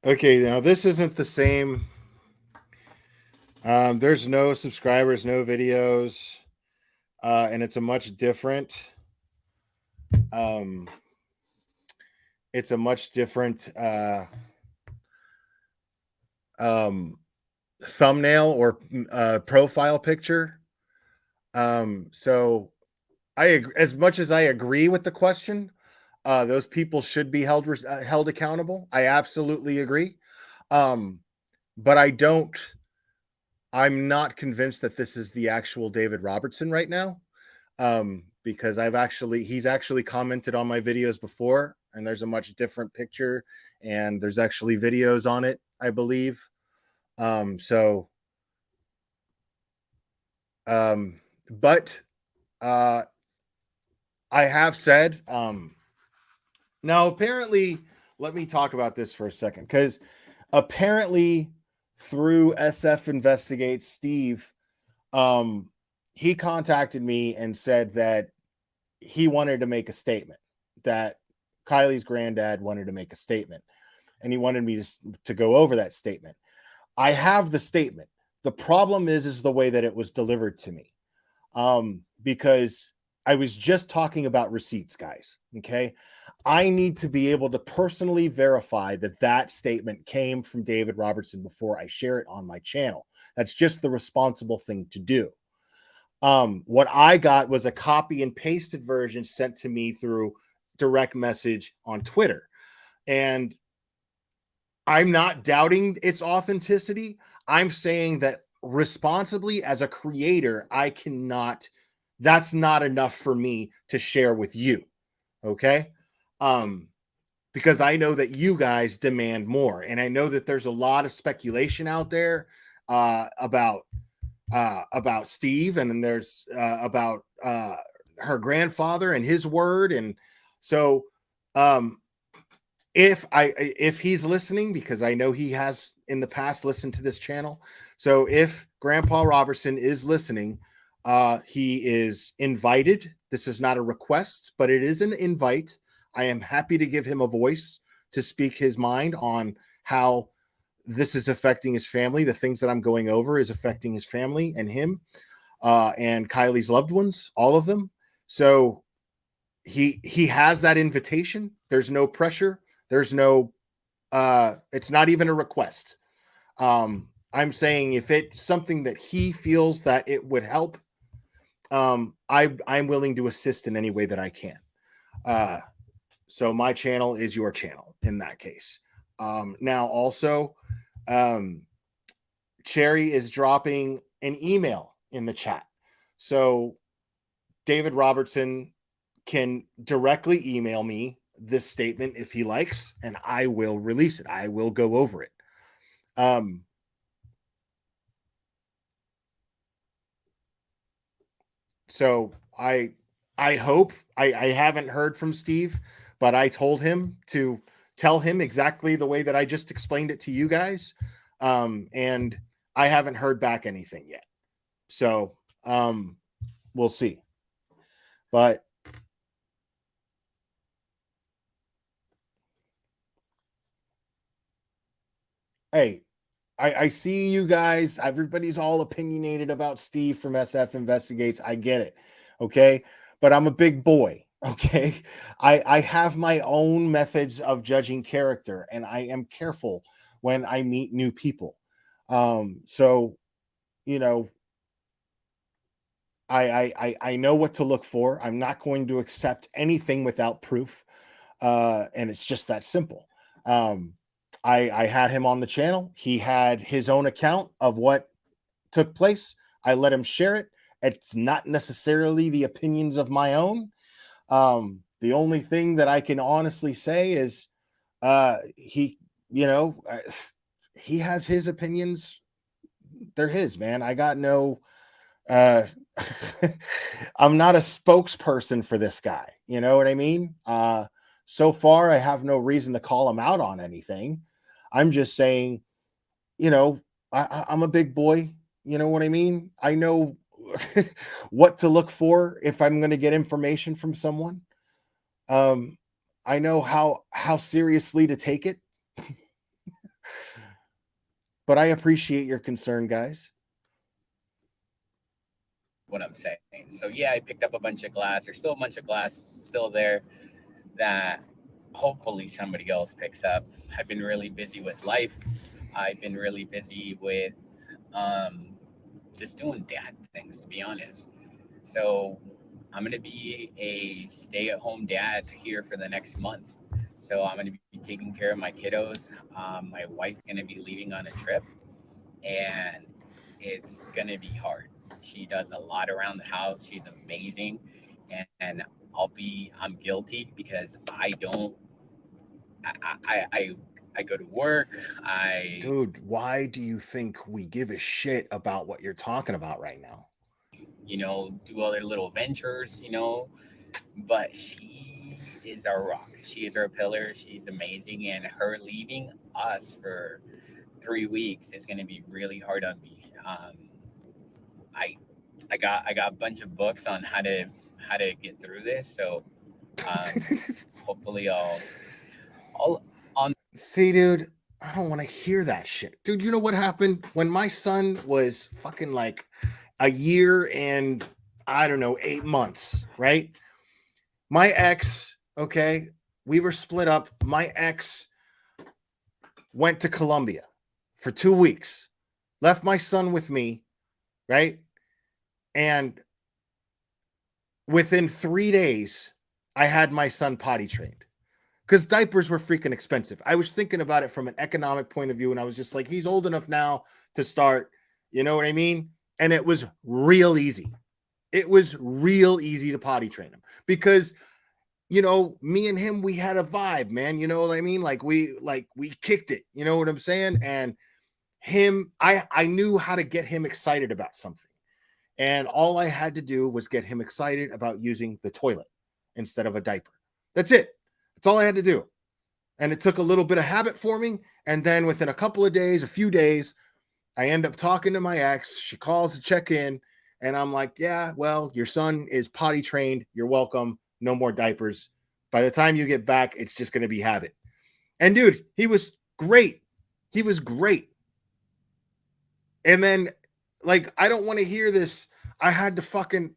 Okay, now this isn't the same. There's no subscribers, no videos, and it's a much different. It's a much different thumbnail or profile picture. So as much as I agree with the question, those people should be held accountable. I absolutely agree. But I'm not convinced that this is the actual David Robertson right now. Because he's actually commented on my videos before, and there's a much different picture, and there's actually videos on it, I believe. But I have said, now apparently, let me talk about this for a second, because apparently through SF Investigates Steve, he contacted me and said that he wanted to make a statement, that Kylie's granddad wanted to make a statement, and he wanted me to go over that statement. I have the statement. The problem is the way that it was delivered to me. Because I was just talking about receipts, guys. Okay. I need to be able to personally verify that statement came from David Robertson before I share it on my channel. That's just the responsible thing to do. What I got was a copy and pasted version sent to me through direct message on Twitter. And I'm not doubting its authenticity. I'm saying that responsibly as a creator, that's not enough for me to share with you. Okay. Because I know that you guys demand more. And I know that there's a lot of speculation out there, about Steve, and then there's about her grandfather and his word. And so if he's listening, because I know he has in the past listened to this channel, so if Grandpa Robertson is listening, he is invited. This is not a request, but it is an invite. I am happy to give him a voice to speak his mind on how this is affecting his family. The things that I'm going over is affecting his family and him, and Kylie's loved ones, all of them. So he has that invitation. There's no pressure. There's no, it's not even a request. I'm saying if it's something that he feels that it would help, I'm willing to assist in any way that I can. So my channel is your channel in that case. Now also, Cherry is dropping an email in the chat. So David Robertson can directly email me this statement if he likes, and I will release it. I will go over it. So I hope I haven't heard from Steve, but I told him to tell him exactly the way that I just explained it to you guys. And I haven't heard back anything yet. So we'll see. But hey, I see you guys. Everybody's all opinionated about Steve from SF Investigates. I get it. Okay. But I'm a big boy. Okay. I have my own methods of judging character, and I am careful when I meet new people. So, you know, I know what to look for. I'm not going to accept anything without proof. And it's just that simple. I had him on the channel. He had his own account of what took place. I let him share it. It's not necessarily the opinions of my own. The only thing that I can honestly say is he, you know, he has his opinions. They're his, man. I got no I'm not a spokesperson for this guy. You know what I mean? So far, I have no reason to call him out on anything. I'm just saying, you know, I'm a big boy. You know what I mean? I know what to look for if I'm going to get information from someone. I know how seriously to take it. But I appreciate your concern, guys. What I'm saying. So yeah, I picked up a bunch of glass. There's still a bunch of glass still there that hopefully somebody else picks up. I've been really busy with life. I've been really busy with just doing dad things, to be honest. So I'm gonna be a stay-at-home dad here for the next month. So I'm gonna be taking care of my kiddos. My wife's gonna be leaving on a trip, and it's gonna be hard. She does a lot around the house. She's amazing, and I'm guilty because I don't. I go to work. Dude, why do you think we give a shit about what you're talking about right now? Do other little ventures, but she is our rock. She is our pillar. She's amazing, and her leaving us for 3 weeks is going to be really hard on me. I got a bunch of books on how to get through this, so hopefully I'll on. See, dude, I don't want to hear that shit. Dude, you know what happened when my son was fucking like a year and I don't know, 8 months, right? My ex, okay, we were split up. My ex went to Colombia for 2 weeks, left my son with me, right? And within 3 days, I had my son potty trained because diapers were freaking expensive. I was thinking about it from an economic point of view, and I was just like, he's old enough now to start, you know what I mean? And it was real easy. It was real easy to potty train him because, me and him, we had a vibe, man. You know what I mean? Like we kicked it. You know what I'm saying? And him, I knew how to get him excited about something. And all I had to do was get him excited about using the toilet instead of a diaper. That's it. That's all I had to do. And it took a little bit of habit forming. And then within a few days, I end up talking to my ex. She calls to check in. And I'm like, yeah, well, your son is potty trained. You're welcome. No more diapers. By the time you get back, it's just going to be habit. And dude, he was great. He was great. And then, like, I don't want to hear this. I had to fucking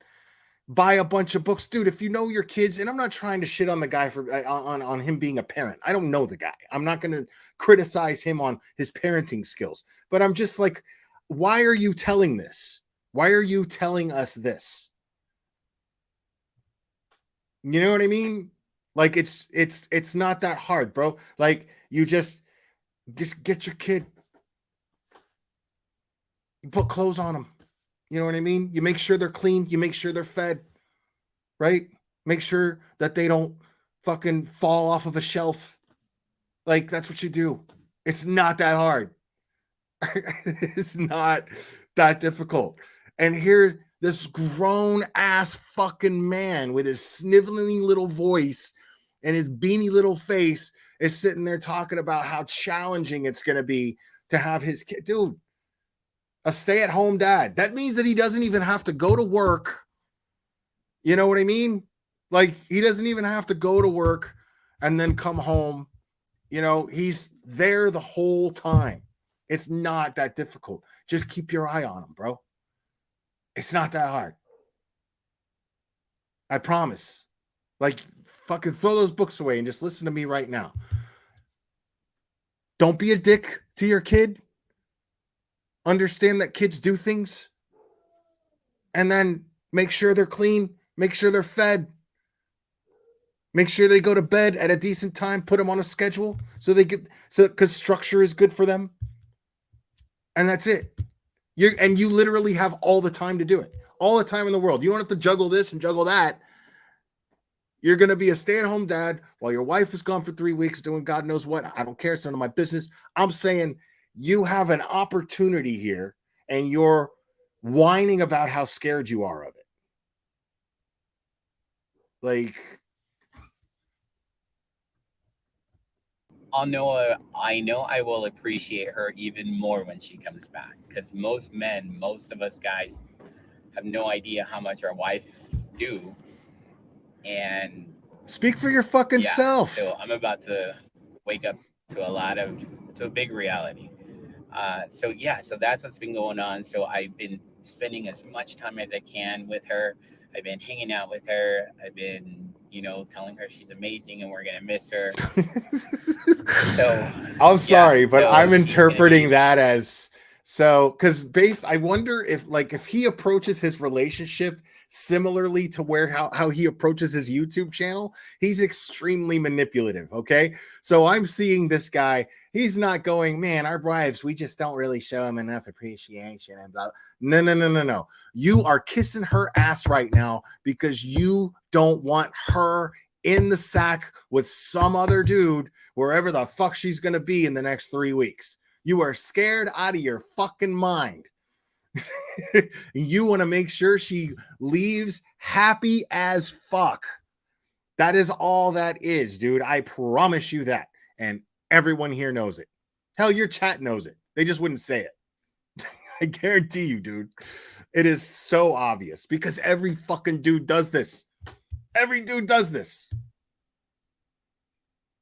buy a bunch of books. Dude, if you know your kids, and I'm not trying to shit on the guy for on him being a parent. I don't know the guy. I'm not going to criticize him on his parenting skills. But I'm just like, why are you telling this? Why are you telling us this? You know what I mean? Like it's not that hard, bro. Like you just get your kid, you put clothes on them. You know what I mean? You make sure they're clean, you make sure they're fed, right? Make sure that they don't fucking fall off of a shelf. Like that's what you do. It's not that hard. It's not that difficult. And here, this grown ass fucking man with his sniveling little voice and his beanie little face is sitting there talking about how challenging it's going to be to have his kid. Dude, a stay at home dad. That means that he doesn't even have to go to work. You know what I mean? Like, he doesn't even have to go to work and then come home. You know, he's there the whole time. It's not that difficult. Just keep your eye on him, bro. It's not that hard. I promise. Like, fucking throw those books away and just listen to me right now. Don't be a dick to your kid. Understand that kids do things. And then make sure they're clean. Make sure they're fed. Make sure they go to bed at a decent time. Put them on a schedule so they get, so because structure is good for them. And that's it. You literally have all the time to do it. All the time in the world. You don't have to juggle this and juggle that. You're going to be a stay-at-home dad while your wife is gone for 3 weeks doing God knows what. I don't care. It's none of my business. I'm saying you have an opportunity here and you're whining about how scared you are of it. Like, I know I will appreciate her even more when she comes back, because most of us guys have no idea how much our wives do. And speak for your fucking self. So I'm about to wake up to a big reality. So that's what's been going on. So I've been spending as much time as I can with her. I've been hanging out with her. I've been, telling her she's amazing and we're gonna miss her. So I'm sorry, but I'm interpreting that as because I wonder if he approaches his relationship similarly to how he approaches his YouTube channel, he's extremely manipulative. Okay, so I'm seeing this guy. He's not going, man, our wives, we just don't really show him enough appreciation and blah. No. You are kissing her ass right now because you don't want her in the sack with some other dude wherever the fuck she's going to be in the next 3 weeks. You are scared out of your fucking mind. You want to make sure she leaves happy as fuck. That is all that is, dude. I promise you that. And everyone here knows it. Hell, your chat knows it. They just wouldn't say it. I guarantee you, dude. It is so obvious because every fucking dude does this. Every dude does this.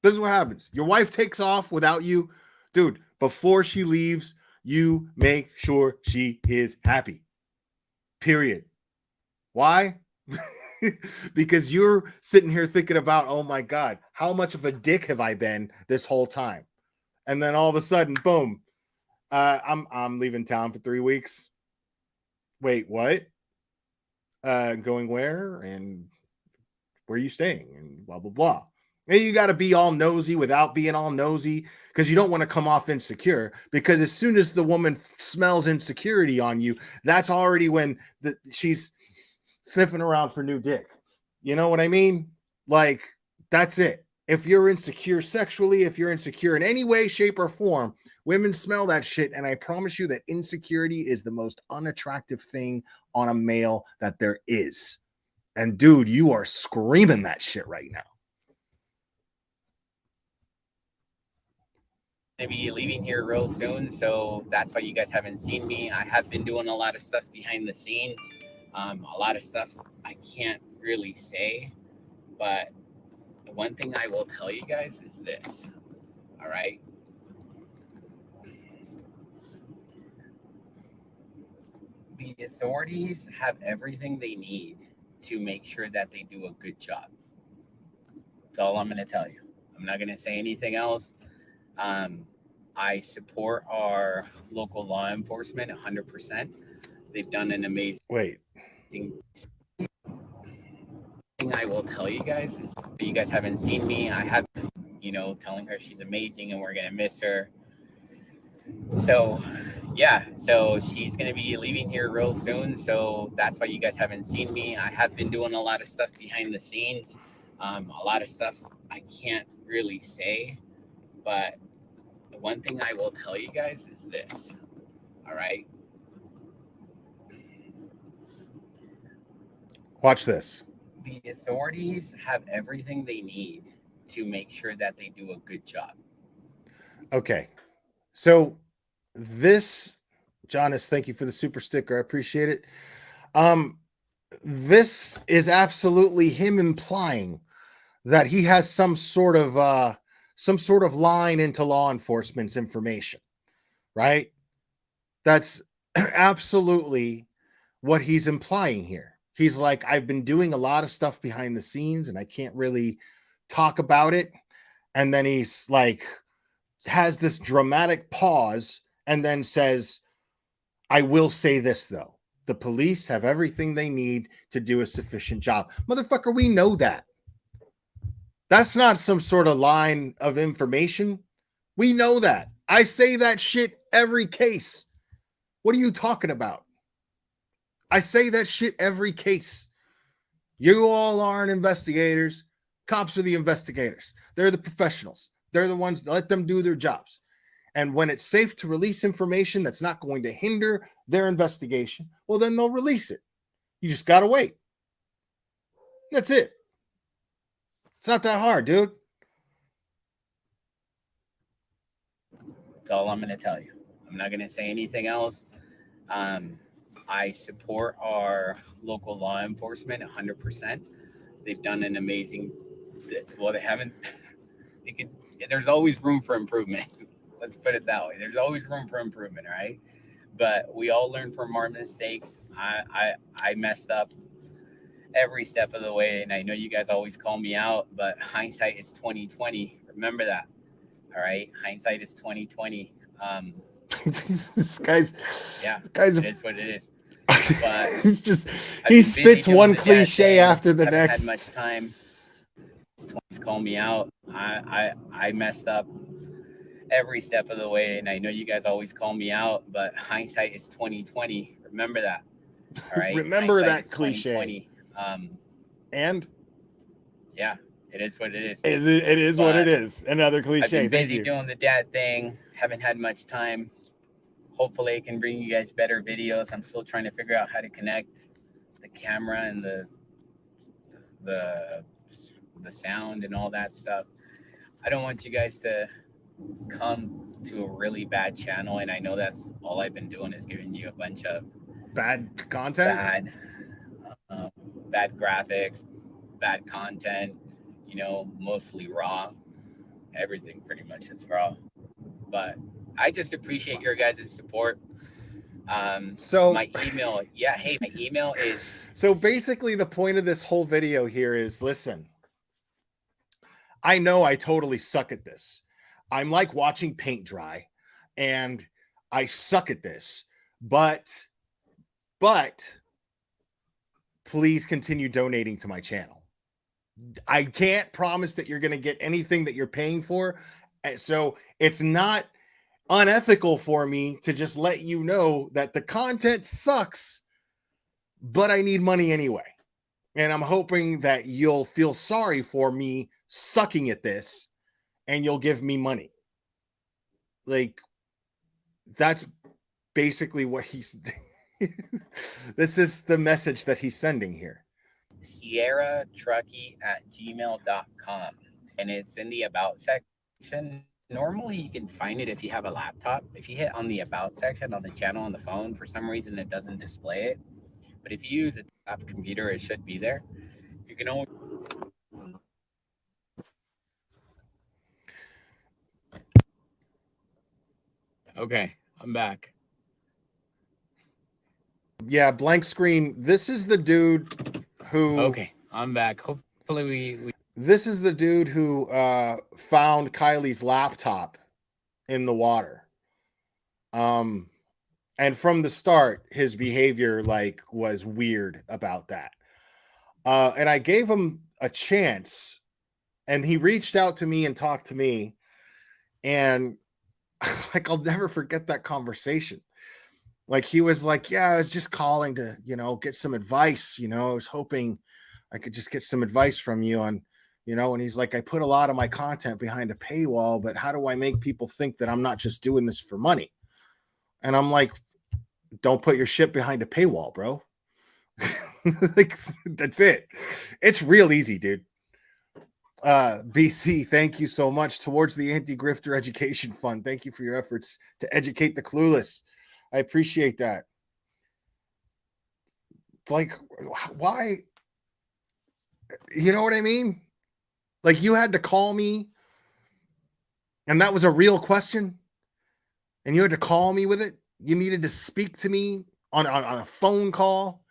This is what happens. Your wife takes off without you. Dude, before she leaves, you make sure she is happy. Period. Why? Because you're sitting here thinking about, oh my God, how much of a dick have I been this whole time? And then all of a sudden, boom, I'm leaving town for 3 weeks. Wait, what? Going where? And where are you staying? And blah, blah, blah. And you got to be all nosy without being all nosy because you don't want to come off insecure, because as soon as the woman smells insecurity on you, that's already when she's sniffing around for new dick. You know what I mean? Like, that's it. If you're insecure sexually, if you're insecure in any way, shape, or form, women smell that shit. And I promise you that insecurity is the most unattractive thing on a male that there is. And dude, you are screaming that shit right now. Gonna be leaving here real soon, so that's why you guys haven't seen me. I have been doing a lot of stuff behind the scenes, a lot of stuff I can't really say, but the one thing I will tell you guys is this. All right, the authorities have everything they need to make sure that they do a good job. That's all I'm going to tell you. I'm not going to say anything else. I support our local law enforcement 100%. They've done an amazing. Wait. thing I will tell you guys is you guys haven't seen me. I have, telling her she's amazing and we're gonna miss her. So, yeah, so she's gonna be leaving here real soon. So that's why you guys haven't seen me. I have been doing a lot of stuff behind the scenes. A lot of stuff I can't really say, but the one thing I will tell you guys is this. All right. Watch this. The authorities have everything they need to make sure that they do a good job. Okay. So this, Jonas, thank you for the super sticker. I appreciate it. This is absolutely him implying that he has some sort of line into law enforcement's information, right? That's absolutely what he's implying here. He's like, I've been doing a lot of stuff behind the scenes and I can't really talk about it. And then he's like, has this dramatic pause and then says, I will say this though. The police have everything they need to do a sufficient job. Motherfucker, we know that. That's not some sort of line of information. We know that. I say that shit every case. What are you talking about? I say that shit every case. You all aren't investigators. Cops are the investigators. They're the professionals. They're the ones that let them do their jobs. And when it's safe to release information that's not going to hinder their investigation, well, then they'll release it. You just got to wait. That's it. It's not that hard, dude. That's all I'm going to tell you. I'm not going to say anything else. I support our local law enforcement 100%. They've done an amazing, well, they haven't, there's always room for improvement. Let's put it that way. There's always room for improvement, right? But we all learn from our mistakes. I messed up every step of the way, and I know you guys always call me out, but hindsight is 2020. Remember that. All right, hindsight is 2020. This guy's it is what it is. But it's just he spits one cliche after the next. Had much time. He's calling me out. I messed up every step of the way, and I know you guys always call me out, but hindsight is 2020. Remember that. All right. Remember that cliche. And yeah, it is what it is. It is what it is. Another cliche. I've been busy doing the dad thing. Haven't had much time. Hopefully I can bring you guys better videos. I'm still trying to figure out how to connect the camera and the sound and all that stuff. I don't want you guys to come to a really bad channel, and I know that's all I've been doing is giving you a bunch of bad content, bad graphics, bad content, mostly raw. Everything pretty much is raw. But I just appreciate your guys' support. So my email, my email is. So basically the point of this whole video here is, listen, I know I totally suck at this. I'm like watching paint dry and I suck at this, but please continue donating to my channel. I can't promise that you're going to get anything that you're paying for. So it's not unethical for me to just let you know that the content sucks, but I need money anyway. And I'm hoping that you'll feel sorry for me sucking at this and you'll give me money. Like, that's basically what he's this is the message that he's sending here. SierraTruckey@gmail.com, and it's in the about section. Normally you can find it if you have a laptop. If you hit on the about section on the channel on the phone, for some reason it doesn't display it, but if you use a laptop computer, it should be there. You can only okay, I'm back. Yeah, blank screen. This is the dude who okay, I'm back. Hopefully we this is the dude who found Kylie's laptop in the water. And from the start, his behavior was weird about that. And I gave him a chance, and he reached out to me and talked to me, and like I'll never forget that conversation. Like he was like, "Yeah, I was just calling to, get some advice. I was hoping I could just get some advice from you on, and he's like, I put a lot of my content behind a paywall, but how do I make people think that I'm not just doing this for money?" And I'm like, don't put your shit behind a paywall, bro. Like, that's it. It's real easy, dude. BC, thank you so much. Towards the Anti-Grifter Education Fund, thank you for your efforts to educate the clueless. I appreciate that. It's like, why? You know what I mean? Like, you had to call me, and that was a real question, and you had to call me with it. You needed to speak to me on a phone call.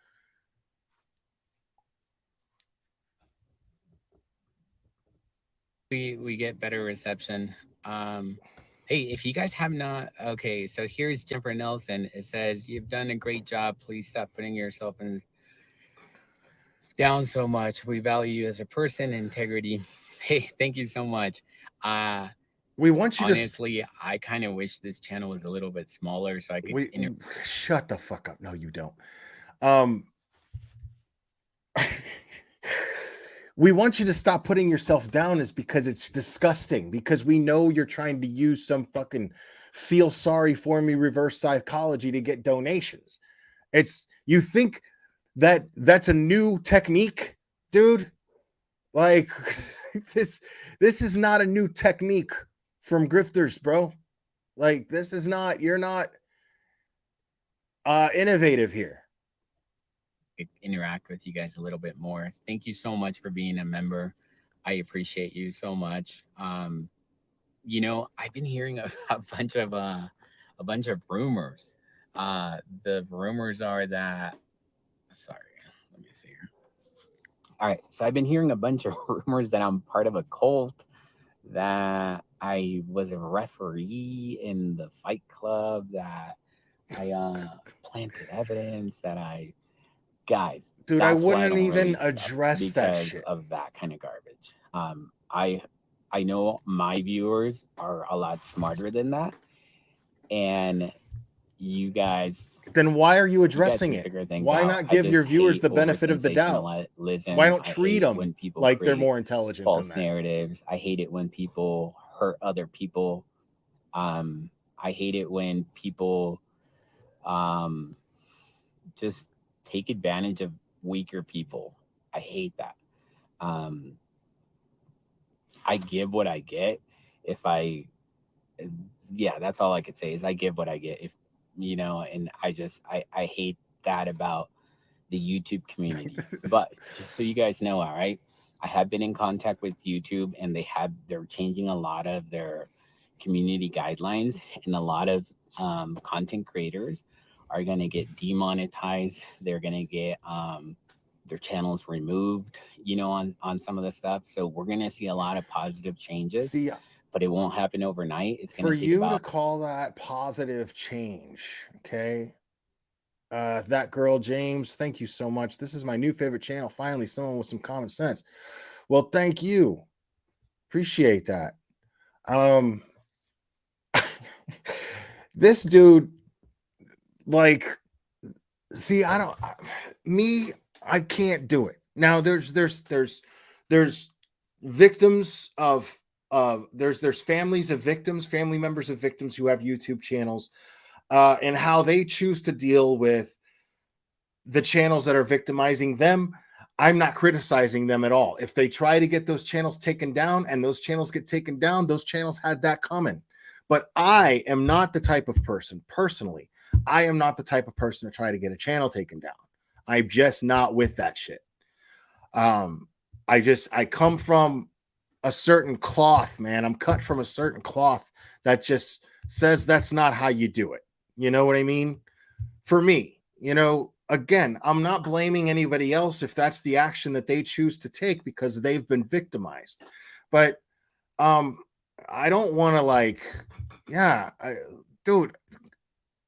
We get better reception. Hey, if you guys have not, okay, so here's Jennifer Nelson. It says, "You've done a great job. Please stop putting yourself down so much. We value you as a person, integrity." Hey, thank you so much. We want you honestly, I kind of wish this channel was a little bit smaller so I could shut the fuck up. No, you don't. We want you to stop putting yourself down is because it's disgusting, because we know you're trying to use some fucking feel sorry for me reverse psychology to get donations. You think that that's a new technique, dude? Like this is not a new technique from Grifters, bro. Like, this is not, you're not innovative here. Interact with you guys a little bit more. Thank you so much for being a member. I appreciate you so much. I've been hearing a bunch of rumors. The rumors are that, sorry, let me see here. All right, so I've been hearing a bunch of rumors that I'm part of a cult, that I was a referee in the Fight Club, that I planted evidence, that guys, dude, I wouldn't even address that shit of that kind of garbage. I know my viewers are a lot smarter than that, and you guys. Then why are you addressing it? Why not give your viewers the benefit of the doubt? Why don't treat them when people like they're more intelligent? False narratives. I hate it when people hurt other people. I hate it when people just take advantage of weaker people. I hate that. I give what I get. That's all I could say is I give what I get. And I hate that about the YouTube community. But just so you guys know, all right, I have been in contact with YouTube, and they're changing a lot of their community guidelines, and a lot of content creators are going to get demonetized. They're going to get their channels removed, on some of the stuff. So we're going to see a lot of positive changes. But it won't happen overnight. It's going to take you to call that positive change. Okay. That girl, James, thank you so much. This is my new favorite channel. Finally, someone with some common sense. Well, thank you. Appreciate that. This dude, like, see, I can't do it. Now there's victims of there's families of victims, family members of victims who have YouTube channels, and how they choose to deal with the channels that are victimizing them. I'm not criticizing them at all. If they try to get those channels taken down and those channels get taken down, those channels had that coming. But I am not the type of person, personally, I am not the type of person to try to get a channel taken down. I'm just not with that shit. I come from a certain cloth, man. I'm cut from a certain cloth that just says that's not how you do it. You know what I mean? For me, again, I'm not blaming anybody else if that's the action that they choose to take because they've been victimized. But I don't want to dude,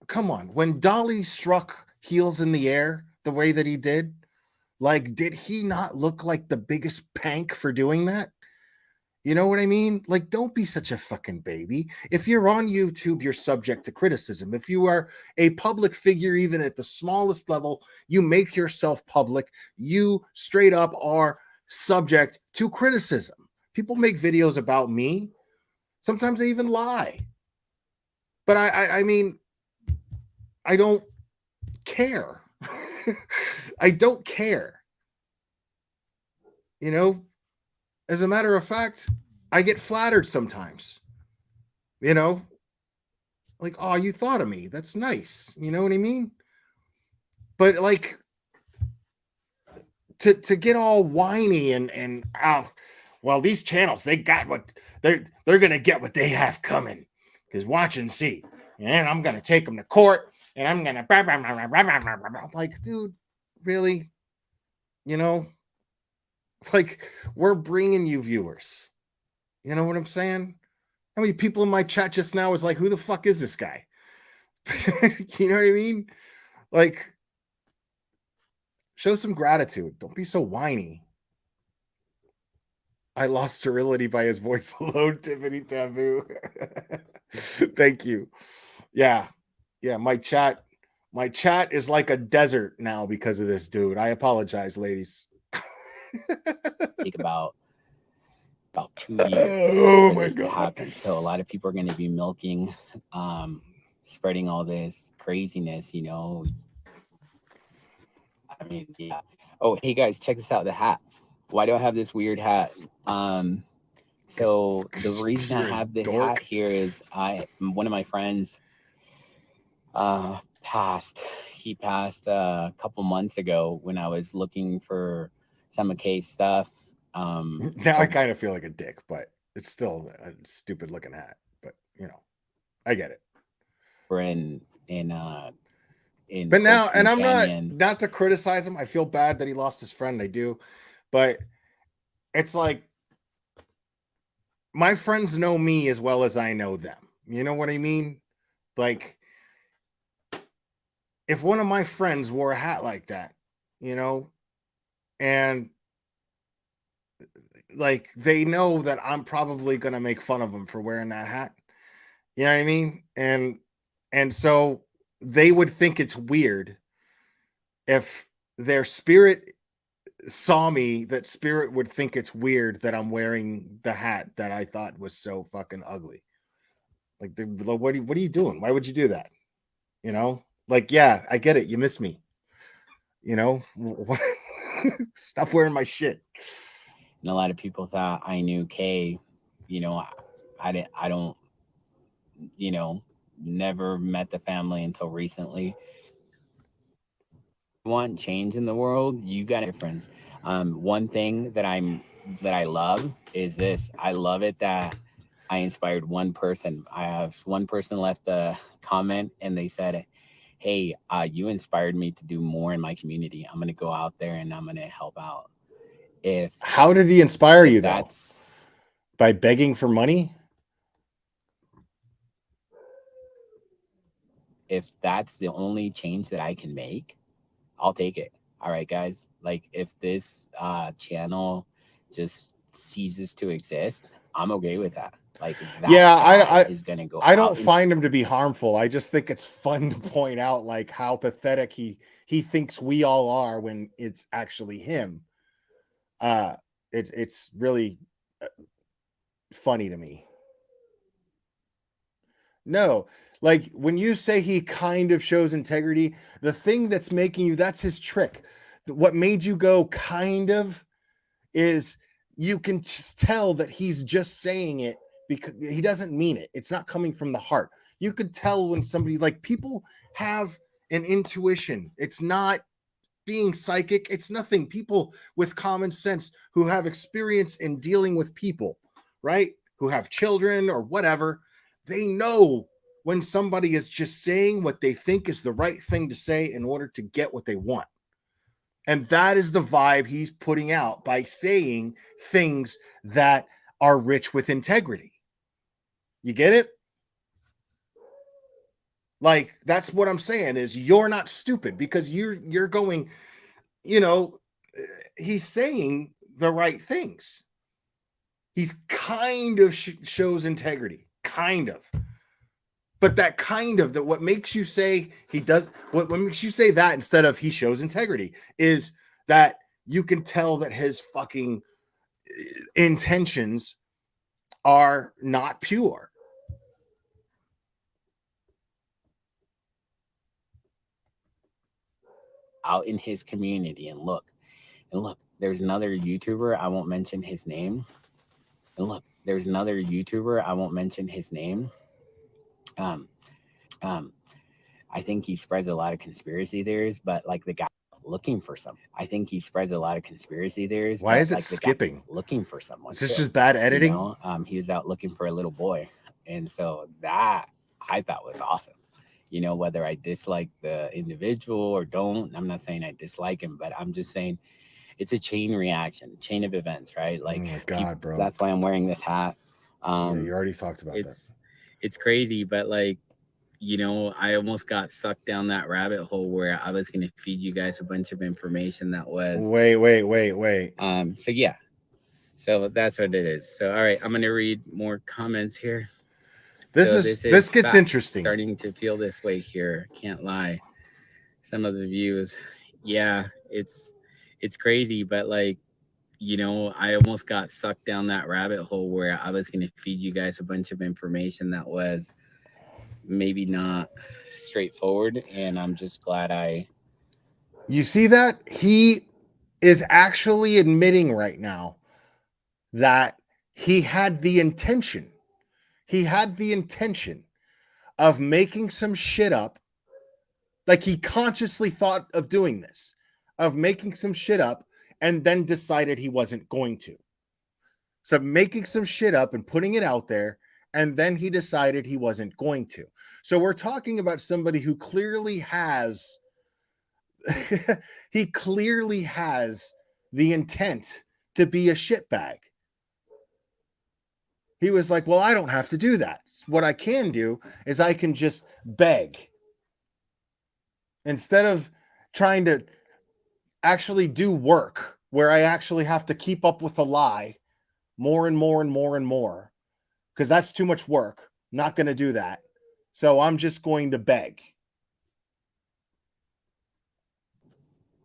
come on. When Dolly struck heels in the air the way that he did, Like, did he not look like the biggest pank for doing that? You know what I mean? Like, don't be such a fucking baby. If you're on YouTube, you're subject to criticism. If you are a public figure, even at the smallest level, you make yourself public, you straight up are subject to criticism. People make videos about me. Sometimes they even lie. But I mean, I don't care. I don't care. You know, as a matter of fact, I get flattered sometimes, you know, like, oh, you thought of me. That's nice. You know what I mean? But like to get all whiny and oh, well, these channels, they got what they're gonna get what they have coming. Because watch and see. And I'm gonna take them to court and I'm gonna like, dude, really? You know, like we're bringing you viewers. You know what I'm saying? How many people in my chat just now was like, who the fuck is this guy? You know what I mean? Like, show some gratitude. Don't be so whiny. I lost sterility by his voice alone, Tiffany Taboo. Thank you. Yeah. Yeah, my chat is like a desert now because of this dude. I apologize, ladies. Take about 2 years Oh for my this to God. happen. So a lot of people are going to be milking, spreading all this craziness, you know. I mean, yeah. Oh, hey guys, check this out. The hat. Why do I have this weird hat? So the reason I you're a have this dork. hat here is one of my friends passed. He passed a couple months ago when I was looking for some McKay stuff. Now I kind of feel like a dick, but it's still a stupid looking hat. But you know, I get it. We're in But now, Cold and Spring I'm Canyon. not to criticize him. I feel bad that he lost his friend. I do, but it's like my friends know me as well as I know them. You know what I mean? Like, if one of my friends wore a hat like that, you know, and like they know that I'm probably gonna make fun of them for wearing that hat. You know what I mean? And so they would think it's weird if their spirit saw me, that spirit would think it's weird that I'm wearing the hat that I thought was so fucking ugly. Like, what are you doing? Why would you do that? You know, like, yeah, I get it. You miss me. You know, stop wearing my shit. And a lot of people thought I knew Kay. You know, I don't, you know, never met the family until recently. Want change in the world, you got a difference. One thing that I love is this. I love it that I inspired one person. I have one person left a comment and they said, hey, you inspired me to do more in my community. I'm gonna go out there and I'm gonna help out. How did he inspire you though? That's By begging for money? If that's the only change that I can make, I'll take it. All right, guys. Like if this channel just ceases to exist, I'm okay with that. Like that Yeah, is gonna go. I don't find him to be harmful. I just think it's fun to point out like how pathetic he thinks we all are when it's actually him. It's really funny to me. No, like when you say he kind of shows integrity, the thing that's making you, that's his trick. What made you go kind of is you can tell that he's just saying it because he doesn't mean it. It's not coming from the heart. You could tell when somebody, like, people have an intuition. It's not being psychic. It's nothing. People with common sense who have experience in dealing with people, right? Who have children or whatever, they know when somebody is just saying what they think is the right thing to say in order to get what they want. And that is the vibe he's putting out by saying things that are rich with integrity. You get it? Like, that's what I'm saying is you're not stupid because you're going, you know, he's saying the right things. He's kind of shows integrity, kind of. But that kind of, that what makes you say he does, what makes you say that instead of he shows integrity is that you can tell that his fucking intentions are not pure. Out in his community and look, there's another YouTuber, I won't mention his name. And look, there's another YouTuber, I won't mention his name. I think he spreads a lot of conspiracy theories, but like the guy looking for some. I think he spreads a lot of conspiracy theories. Why is it like skipping? Looking for someone. Is this just bad editing? You know? He was out looking for a little boy. And so that I thought was awesome. You know, whether I dislike the individual or don't, I'm not saying I dislike him, but I'm just saying it's a chain reaction, chain of events, right? Like, oh my God, bro. That's why I'm wearing this hat. Yeah, you already talked about that. It's crazy, but like, you know, I almost got sucked down that rabbit hole where I was going to feed you guys a bunch of information that was. Wait. So yeah, so that's what it is. So all right, I'm going to read more comments here. This gets interesting. Starting to feel this way here. Can't lie. Some of the views, yeah, it's crazy, but like, you know, I almost got sucked down that rabbit hole where I was going to feed you guys a bunch of information that was maybe not straightforward, and I'm just glad you see that he is actually admitting right now that he had the intention of making some shit up. Like he consciously thought of doing this, of making some shit up, and then decided he wasn't going to. So making some shit up and putting it out there, and then he decided he wasn't going to. So we're talking about somebody who clearly has he clearly has the intent to be a shitbag. He was like, well, I don't have to do that. What I can do is I can just beg. Instead of trying to actually do work where I actually have to keep up with a lie more and more, because that's too much work. Not going to do that. So I'm just going to beg.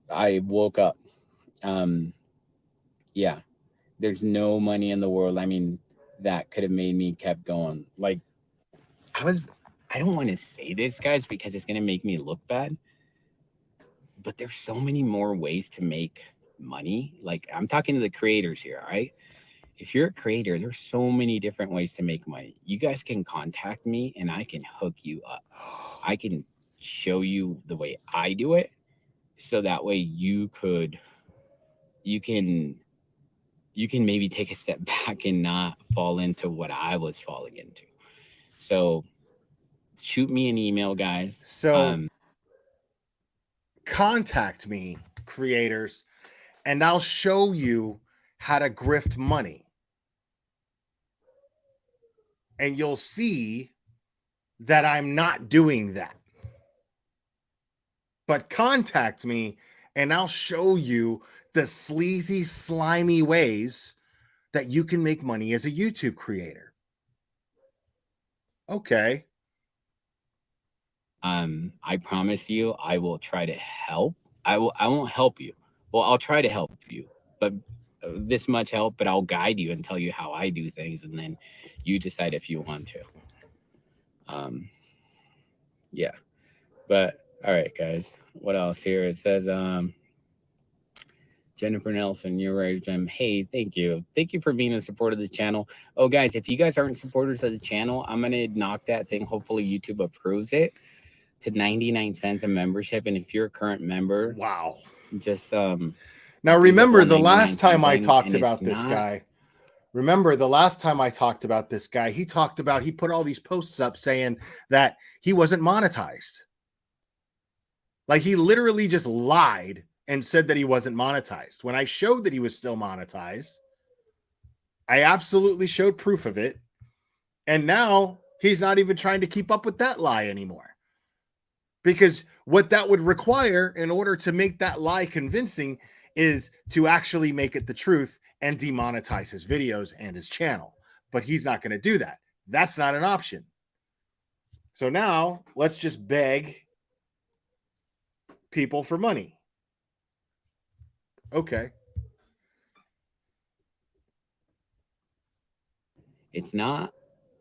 I woke up. Yeah, there's no money in the world. I mean, that could have made me kept going. Like, I don't want to say this, guys, because it's going to make me look bad. But there's so many more ways to make money. Like, I'm talking to the creators here, all right? If you're a creator, there's so many different ways to make money. You guys can contact me and I can hook you up. I can show you the way I do it. So that way you can maybe take a step back and not fall into what I was falling into. So shoot me an email, guys. So contact me, creators, and I'll show you how to grift money. And you'll see that I'm not doing that. But contact me and I'll show you the sleazy, slimy ways that you can make money as a YouTube creator. Okay. I promise you, I will try to help. I won't help you. Well, I'll try to help you, but this much help, but I'll guide you and tell you how I do things. And then you decide if you want to. Yeah, but all right, guys, what else here? It says, Jennifer Nelson, you're right, Jim. Hey, thank you for being a supporter of the channel. Oh, guys, if you guys aren't supporters of the channel, I'm gonna knock that thing, hopefully YouTube approves it, to 99 cents a membership. And if you're a current member, wow, just now remember the last time I talked about this guy. Remember the last time I talked about this guy, he put all these posts up saying that he wasn't monetized. Like he literally just lied and said that he wasn't monetized. When I showed that he was still monetized, I absolutely showed proof of it. And now he's not even trying to keep up with that lie anymore. Because what that would require in order to make that lie convincing is to actually make it the truth and demonetize his videos and his channel. But he's not going to do that. That's not an option. So now let's just beg people for money. Okay. It's not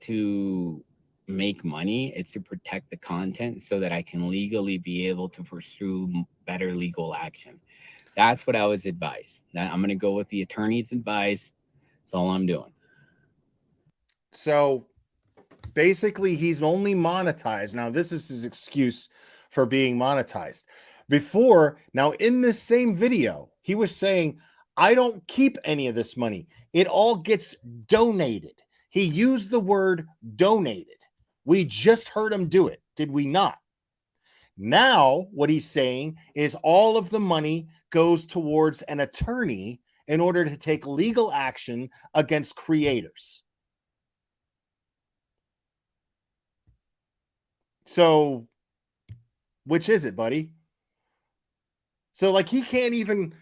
to make money, it's to protect the content so that I can legally be able to pursue better legal action. That's what I was advised. Now I'm going to go with the attorney's advice. That's all I'm doing. So basically, he's only monetized. Now, this is his excuse for being monetized. Before, now in this same video, he was saying, I don't keep any of this money. It all gets donated. He used the word donated. We just heard him do it, did we not? Now, what he's saying is all of the money goes towards an attorney in order to take legal action against creators. So, which is it, buddy? So, like, he can't even,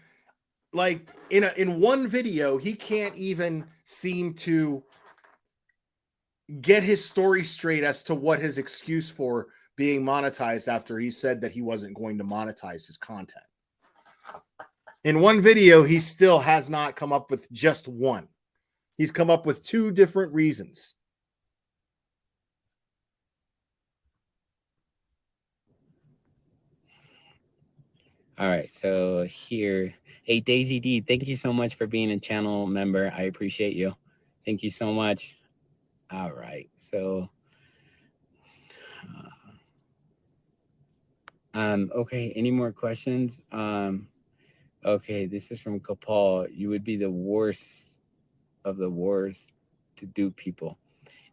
like, in one video, he can't even seem to get his story straight as to what his excuse for being monetized after he said that he wasn't going to monetize his content. In one video, he still has not come up with just one. He's come up with two different reasons. All right, so here, hey Daisy D, thank you so much for being a channel member. I appreciate you. Thank you so much. All right, so okay, any more questions? Okay, this is from Kapal. You would be the worst of the worst to do people.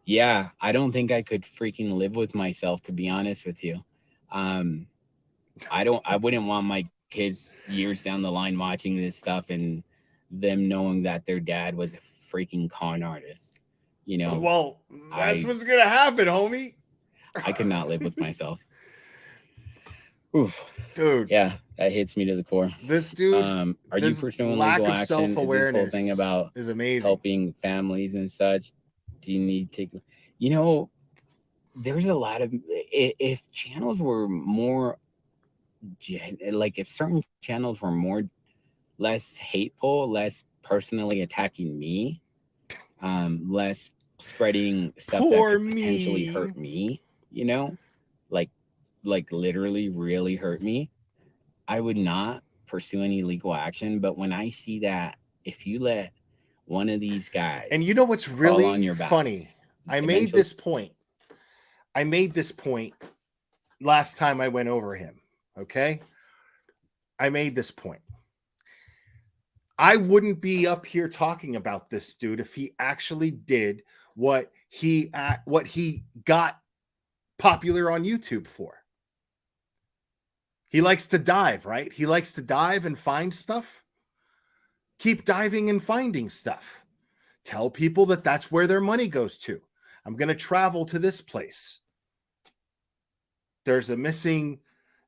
Yeah, I don't think I could freaking live with myself, to be honest with you. I wouldn't want my kids years down the line watching this stuff and them knowing that their dad was a freaking con artist. You know, well, that's what's gonna happen, homie. I could not live with myself. Oof. Dude, yeah, that hits me to the core. This dude, are you pursuing legal action? Self-awareness is this whole thing about is amazing, helping families and such? Do you need to, you know, there's a lot of, if channels were more like, if certain channels were more less hateful, less personally attacking me, less spreading stuff that could potentially hurt me, you know, like literally really hurt me, I would not pursue any legal action. But when I see that, if you let one of these guys, and you know what's really funny, I made this point last time I went over him. Okay, I made this point. I wouldn't be up here talking about this dude if he actually did what he got popular on YouTube for. He likes to dive, right? He likes to dive and find stuff. Keep diving and finding stuff. Tell people that that's where their money goes to. I'm going to travel to this place. There's a missing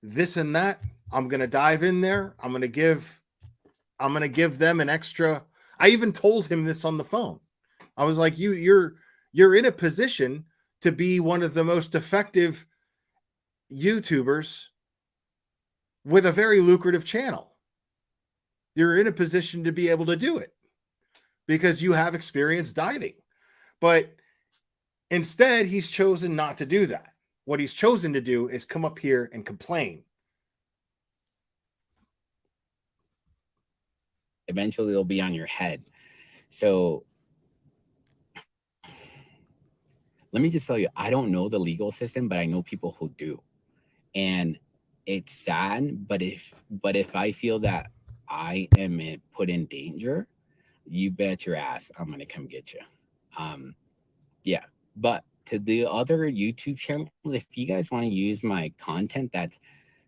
this and that. I'm going to dive in there. I'm going to give them an extra. I even told him this on the phone. I was like, you're in a position to be one of the most effective YouTubers with a very lucrative channel. You're in a position to be able to do it because you have experience diving. But instead, he's chosen not to do that. What he's chosen to do is come up here and complain. Eventually, they'll be on your head. So let me just tell you, I don't know the legal system, but I know people who do. And it's sad, but if I feel that I am put in danger, you bet your ass I'm gonna come get you. Yeah, but to the other YouTube channels, if you guys want to use my content that's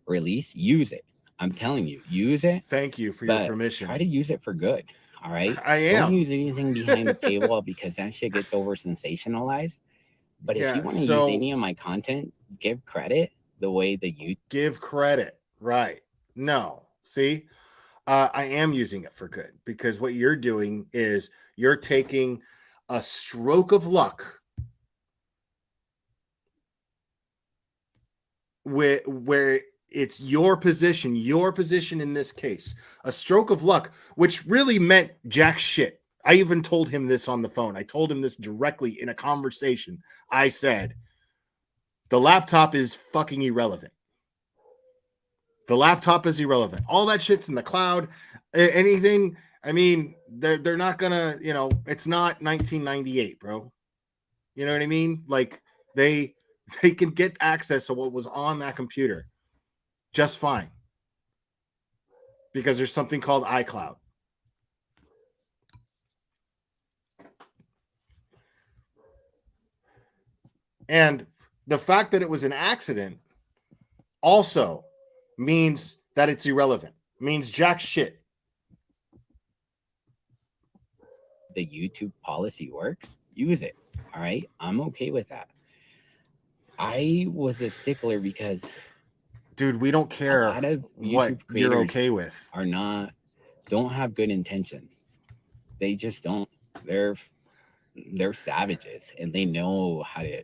released, use it. I'm telling you, use it. Thank you for your permission. Try to use it for good. All right. I am. Don't use anything behind the paywall because that shit gets over sensationalized. But if you want to use any of my content, give credit the way that you give credit. Right. No. See, I am using it for good, because what you're doing is you're taking a stroke of luck where it's your position in this case, a stroke of luck, which really meant jack shit. I even told him this on the phone. I told him this directly in a conversation. I said, the laptop is fucking irrelevant. The laptop is irrelevant. All that shit's in the cloud. Anything, I mean, they're not gonna, it's not 1998, bro. You know what I mean? Like they can get access to what was on that computer just fine, because there's something called iCloud. And the fact that it was an accident also means that it's irrelevant, means jack shit. The YouTube policy works, use it. All right. I'm okay with that. I was a stickler because, dude, we don't care a lot of what YouTube you're creators okay with. Don't have good intentions. They just don't. They're savages, and they know how to.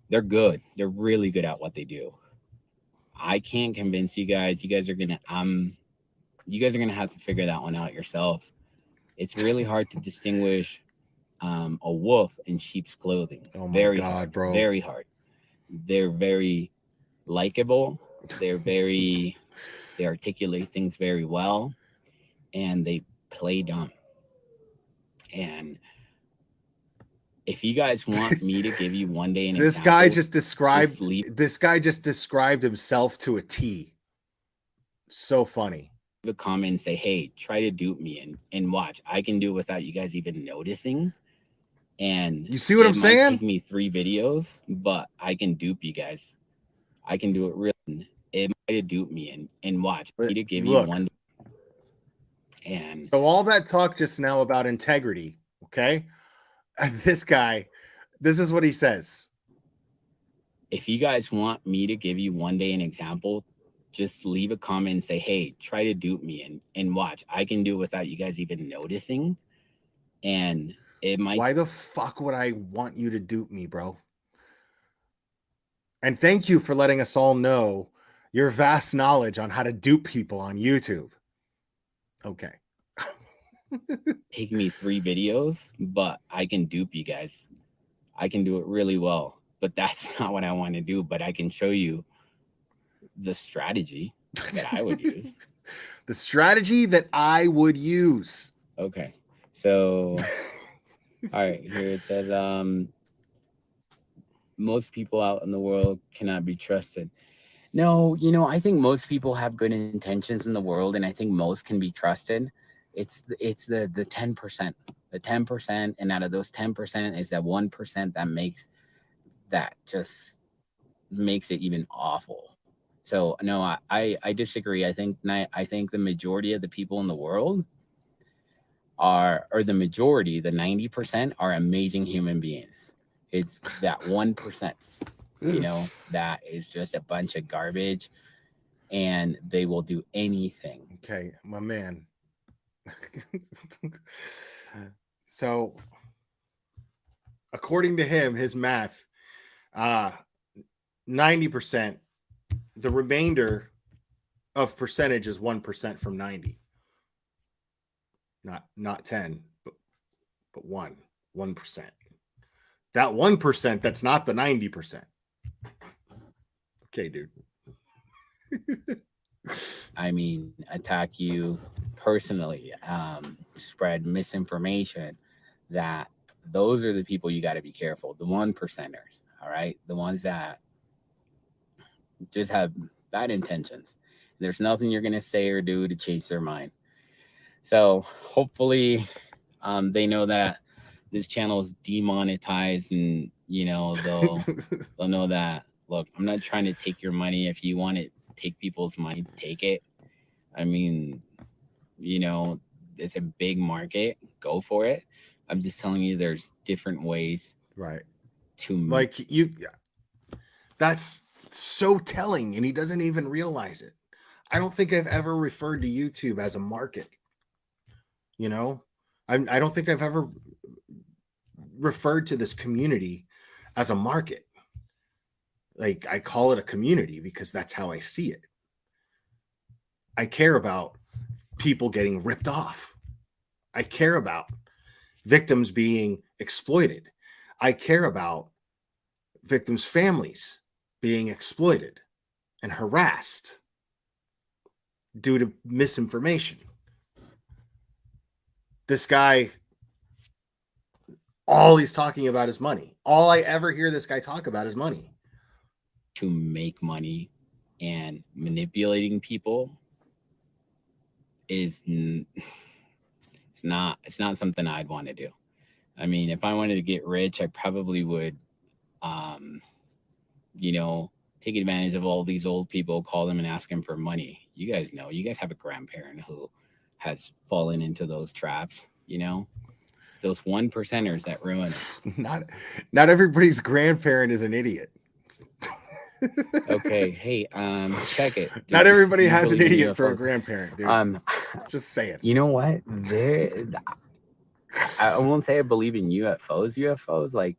They're good. They're really good at what they do. I can't convince you guys. You guys are gonna have to figure that one out yourself. It's really hard to distinguish a wolf in sheep's clothing. Oh my very God, hard, bro. Very hard. They're very likable. They articulate things very well, and they play dumb. And if you guys want me to give you one day an this example, guy just described leave himself to a T. So funny. a comment and say, hey, try to dupe me and watch. I can do it without you guys even noticing. And you see what I'm saying? It might take me 3 videos, but I can dupe you guys. I can do it real. It might dupe me and watch. But to give look, you one. And so all that talk just now about integrity, okay? And this guy, this is what he says. if you guys want me to give you one day an example, just leave a comment and say, hey, try to dupe me and watch. I can do it without you guys even noticing. And it might. Why the fuck would I want you to dupe me, bro? And thank you for letting us all know your vast knowledge on how to dupe people on YouTube. Okay. Take me 3 videos, but I can dupe you guys. I can do it really well, but that's not what I want to do. But I can show you the strategy that I would use. The strategy that I would use. Okay. So, all right, here it says, most people out in the world cannot be trusted. No, I think most people have good intentions in the world, and I think most can be trusted. It's the 10%, the 10%, and out of those 10% is that 1% that just makes it even awful. So no, I disagree. I think the majority of the people in the world the majority, the 90% are amazing human beings. It's that 1%, that is just a bunch of garbage, and they will do anything. Okay, my man. So, according to him, his math, 90%, the remainder of percentage is 1% from 90. Not 10, but 1%. That 1%, that's not the 90%. Okay, dude. I mean, attack you personally, spread misinformation. That those are the people you got to be careful. The 1%ers, all right, the ones that just have bad intentions. There's nothing you're gonna say or do to change their mind. So hopefully, they know that this channel is demonetized, and they'll know that. Look, I'm not trying to take your money. If you want to take people's money, take it. I mean, it's a big market. Go for it. I'm just telling you, there's different ways, right? To that's so telling, and he doesn't even realize it. I don't think I've ever referred to YouTube as a market. You know, I don't think I've ever referred to this community as a market. Like, I call it a community because that's how I see it. I care about people getting ripped off. I care about victims being exploited. I care about victims' families being exploited and harassed due to misinformation. This guy, all he's talking about is money. All I ever hear this guy talk about is money. To make money and manipulating people is it's not something I'd want to do. I mean, if I wanted to get rich, I probably would take advantage of all these old people, call them and ask them for money. You guys know, you guys have a grandparent who has fallen into those traps, It's those 1%ers that ruin it. Not everybody's grandparent is an idiot. Okay, hey, check it. Dude, not everybody has an believe in idiot for a UFOs? grandparent, dude. Just saying. You know what? I won't say I believe in UFOs,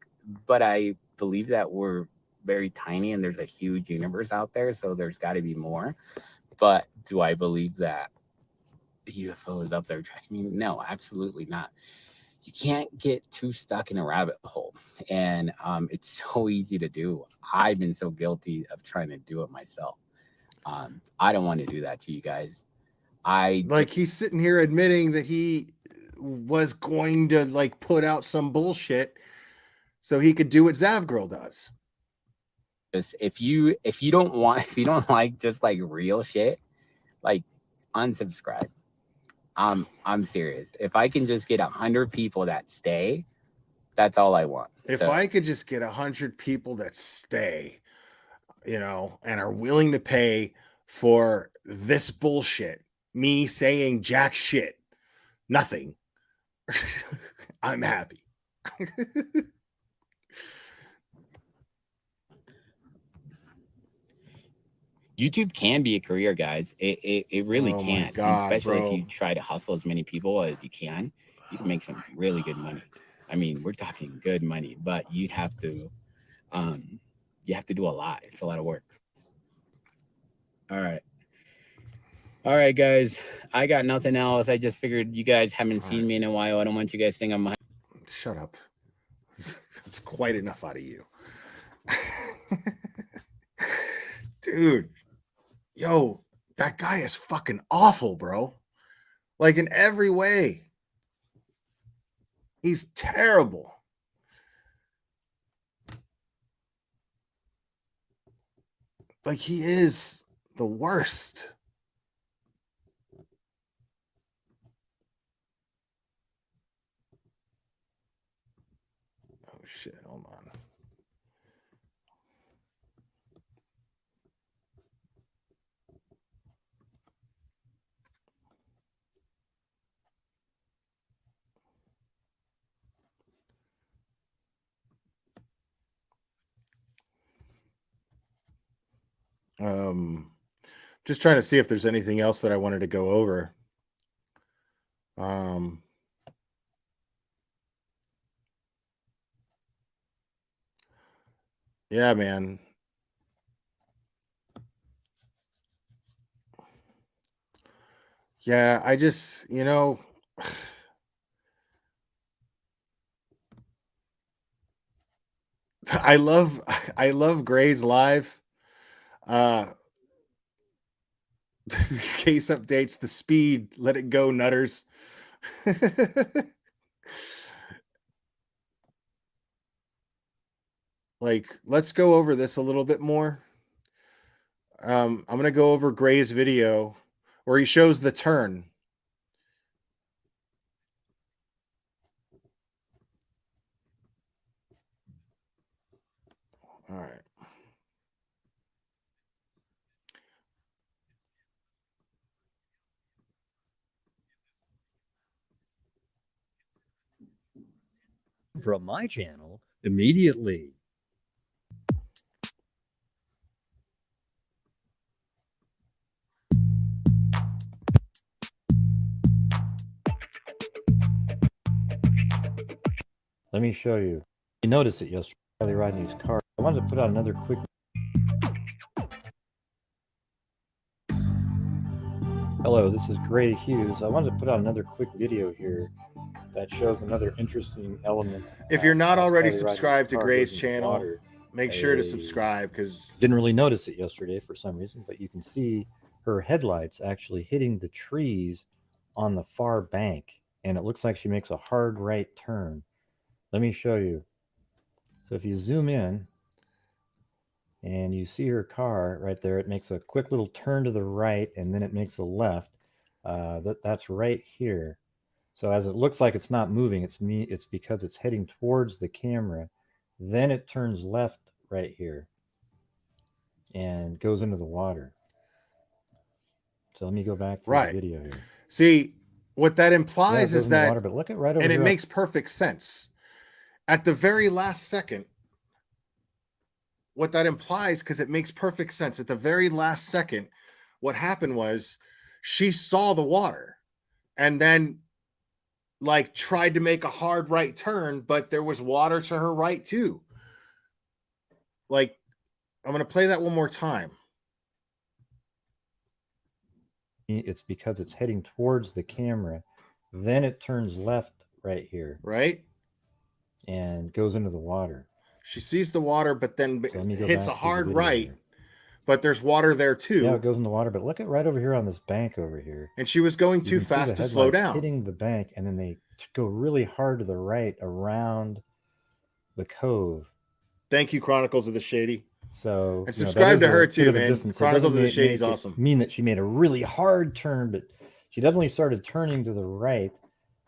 but I believe that we're very tiny and there's a huge universe out there, so there's got to be more. But do I believe that the UFO is up there tracking me? No, absolutely not. You can't get too stuck in a rabbit hole, and it's so easy to do. I've been so guilty of trying to do it myself. I don't want to do that to you guys. He's sitting here admitting that he was going to put out some bullshit so he could do what Zavgirl does. If you don't like just real shit, unsubscribe. I'm serious. If I can just get 100 people that stay, that's all I want. If I could just get 100 people that stay, and are willing to pay for this bullshit, me saying jack shit, nothing, I'm happy. YouTube can be a career, guys. It really can. God, especially bro. if you try to hustle as many people as you can make some really good money. I mean, we're talking good money, but you have to do a lot. It's a lot of work. All right, guys. I got nothing else. I just figured you guys haven't seen me in a while. I don't want you guys to think I'm. Shut up. That's quite enough out of you. Dude, yo, that guy is fucking awful, bro. In every way. He's terrible. He is the worst. Oh shit, hold on. Just trying to see if there's anything else that I wanted to go over. Yeah, man. Yeah, I just, I love Gray's live. Case updates the speed. Let it go, nutters. Let's go over this a little bit more. I'm gonna go over Gray's video where he shows the turn. All right. From my channel immediately. Let me show you. You noticed it yesterday. Kylie Rodni's car. I wanted to put out another quick. Hello, this is Gray Hughes. I wanted to put out another quick video here that shows another interesting element. If you're not already Kylie Rodni's subscribed to car Gray's goes into channel, water. make sure to subscribe, because Didn't really notice it yesterday for some reason, but you can see her headlights actually hitting the trees on the far bank, and it looks like she makes a hard right turn. Let me show you. So if you zoom in and you see her car right there, it makes a quick little turn to the right, and then it makes a left. That's right here. So as it looks like it's not moving, it's because it's heading towards the camera. Then it turns left right here and goes into the water. So let me go back to the video here. See, what that implies is that, water, but look at right over and here. it makes perfect sense. At the very last second, what that implies, because it makes perfect sense, at the very last second, what happened was she saw the water and then like tried to make a hard right turn, but there was water to her right too. Like, I'm going to play that one more time. It's because it's heading towards the camera. Then it turns left right here. Right? And goes into the water. She sees the water, but then hits a hard right. Here. But there's water there too. Yeah, it goes in the water. But look at right over here on this bank over here. And she was going too fast to slow down. Hitting the bank, and then they go really hard to the right around the cove. Thank you, Chronicles of the Shady. So and subscribe to her too, man. Chronicles of the Shady is awesome. Mean that she made a really hard turn, but she definitely started turning to the right,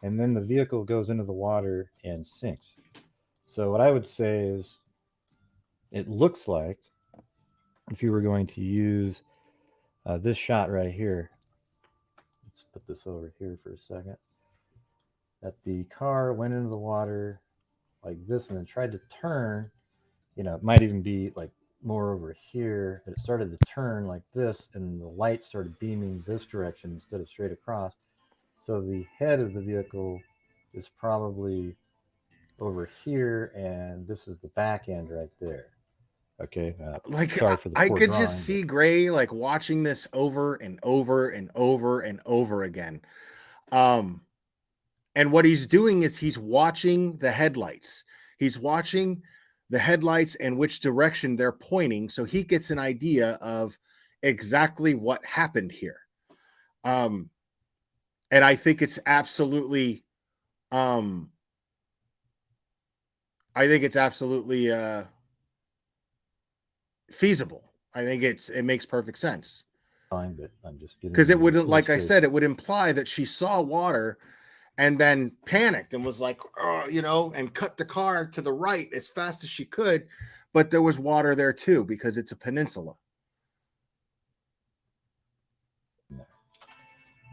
and then the vehicle goes into the water and sinks. So what I would say is, it looks like if you were going to use this shot right here, let's put this over here for a second, that the car went into the water like this and then tried to turn, you know, it might even be like more over here, but it started to turn like this, and the light started beaming this direction instead of straight across. So the head of the vehicle is probably over here, and this is the back end right there. Okay. Like, sorry for the I poor could drawing, just see Gray like watching this over and over and over and over again. And what he's doing is he's watching the headlights. He's watching the headlights and which direction they're pointing, so he gets an idea of exactly what happened here. And I think it's absolutely feasible. I think it makes perfect sense. Fine, but I'm just because it wouldn't, like I said, it would imply that she saw water and then panicked and was like, you know, and cut the car to the right as fast as she could, but there was water there too because it's a peninsula.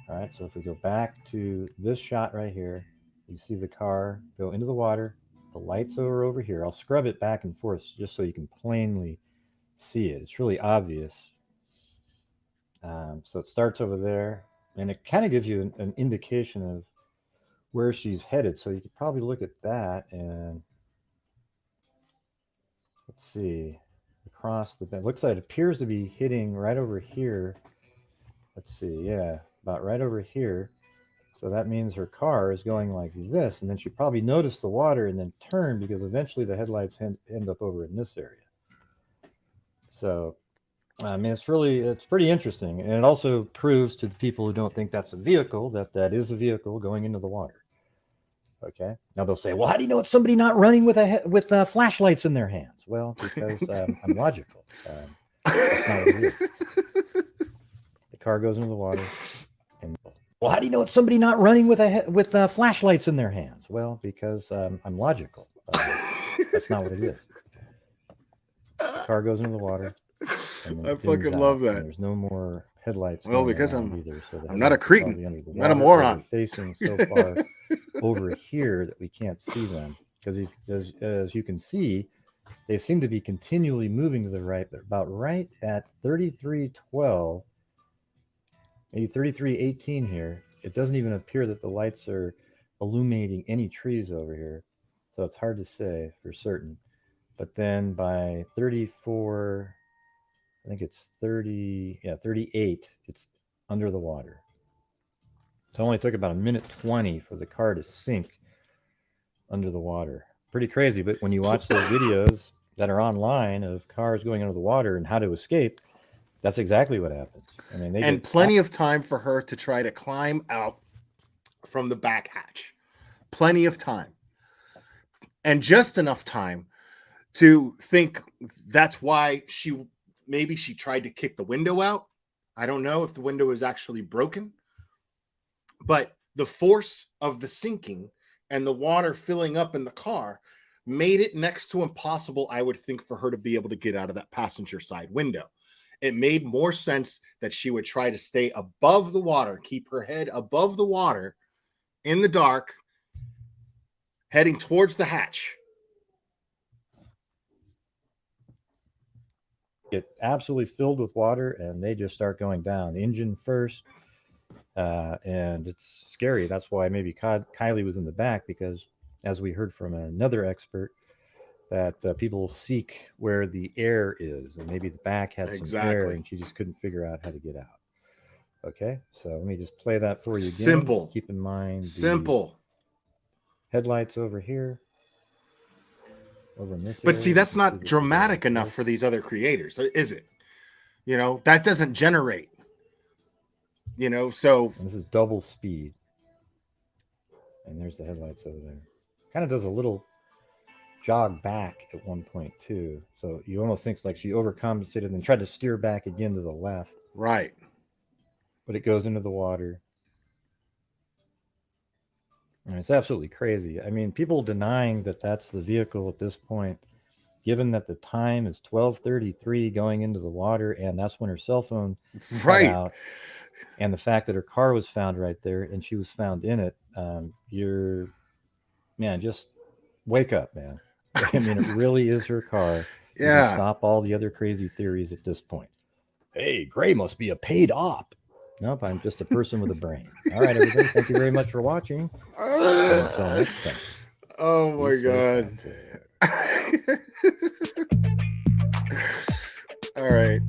All right, so if we go back to this shot right here, you see the car go into the water. The lights are over here. I'll scrub it back and forth just so you can plainly see it. It's really obvious. So it starts over there, and it kind of gives you an indication of where she's headed. So you could probably look at that and let's see, across the bend. Looks like it appears to be hitting right over here. Let's see, yeah, about right over here. So that means her car is going like this, and then she probably noticed the water and then turned, because eventually the headlights end up over in this area. So, I mean, it's pretty interesting, and it also proves to the people who don't think that's a vehicle that is a vehicle going into the water. Okay. Now they'll say, "Well, how do you know it's somebody not running with flashlights in their hands?" Well, because I'm logical. That's not what it is. The car goes into the water, and well, how do you know it's somebody not running with flashlights in their hands? Well, because I'm logical. That's not what it is. The car goes into the water. I fucking love that. There's no more headlights. Well, because I'm I'm not a cretin. I'm not a moron. Facing so far over here that we can't see them, because as you can see, they seem to be continually moving to the right, but about right at 3312, maybe 3318 here, it doesn't even appear that the lights are illuminating any trees over here. So it's hard to say for certain. But then by 34, I think it's 38, it's under the water. So it only took about a minute 20 for the car to sink under the water. Pretty crazy. But when you watch those videos that are online of cars going under the water and how to escape, that's exactly what happens. I mean, and plenty of time for her to try to climb out from the back hatch. Plenty of time. And just enough time to think that's why maybe she tried to kick the window out. I don't know if the window is actually broken, but the force of the sinking and the water filling up in the car made it next to impossible, I would think, for her to be able to get out of that passenger side window. It made more sense that she would try to stay above the water, keep her head above the water in the dark, heading towards the hatch. Get absolutely filled with water and they just start going down. Engine first. And it's scary. That's why maybe Kylie was in the back, because as we heard from another expert, that people seek where the air is, and maybe the back had some air and she just couldn't figure out how to get out. Okay, so let me just play that for you again. Simple. Keep in mind simple headlights over here. Over in this but area, see, that's not dramatic enough for these other creators, is it? You know, that doesn't generate. You know, so and this is double speed. And there's the headlights over there. Kind of does a little jog back at one point too. So you almost think like she overcompensated and then tried to steer back again to the left. Right. But it goes into the water. And it's absolutely crazy. I mean, people denying that that's the vehicle at this point, given that the time is 12:33 going into the water, and that's when her cell phone got out, and the fact that her car was found right there and she was found in it, just wake up, man. I mean, it really is her car. Yeah. Stop all the other crazy theories at this point. Hey, Gray must be a paid op. Nope, I'm just a person with a brain. All right, everybody. Thank you very much for watching. Until next time. Oh my God. All right.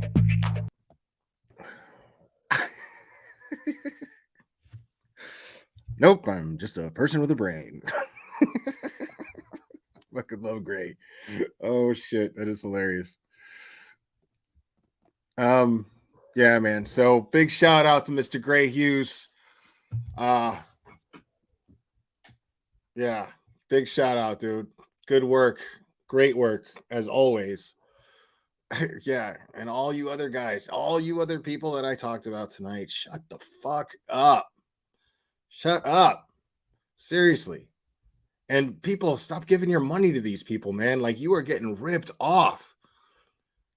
Nope, I'm just a person with a brain. Fucking love Gray. Oh shit, that is hilarious. Yeah, man. So big shout out to Mr. Gray Hughes. Yeah, big shout out, dude. Good work. Great work as always. Yeah, and all you other guys, all you other people that I talked about tonight, shut the fuck up. Shut up. Seriously. And people, stop giving your money to these people, man. Like, you are getting ripped off.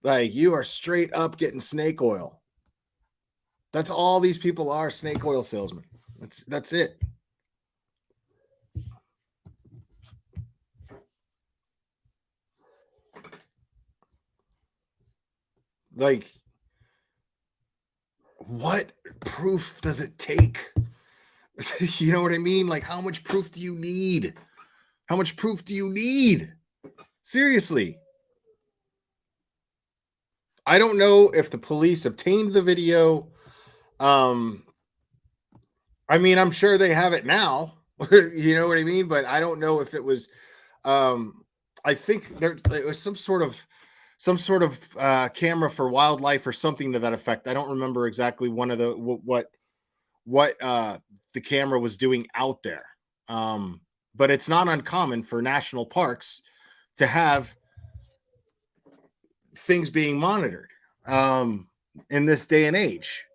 Like, you are straight up getting snake oil. That's all these people are, snake oil salesmen. That's it. Like, what proof does it take? You know what I mean? Like, how much proof do you need? How much proof do you need? Seriously. I don't know if the police obtained the video. I mean, I'm sure they have it now. You know what I mean? But I don't know if it was I think it was some sort of camera for wildlife or something to that effect. I don't remember exactly one of the what the camera was doing out there. But it's not uncommon for national parks to have things being monitored in this day and age.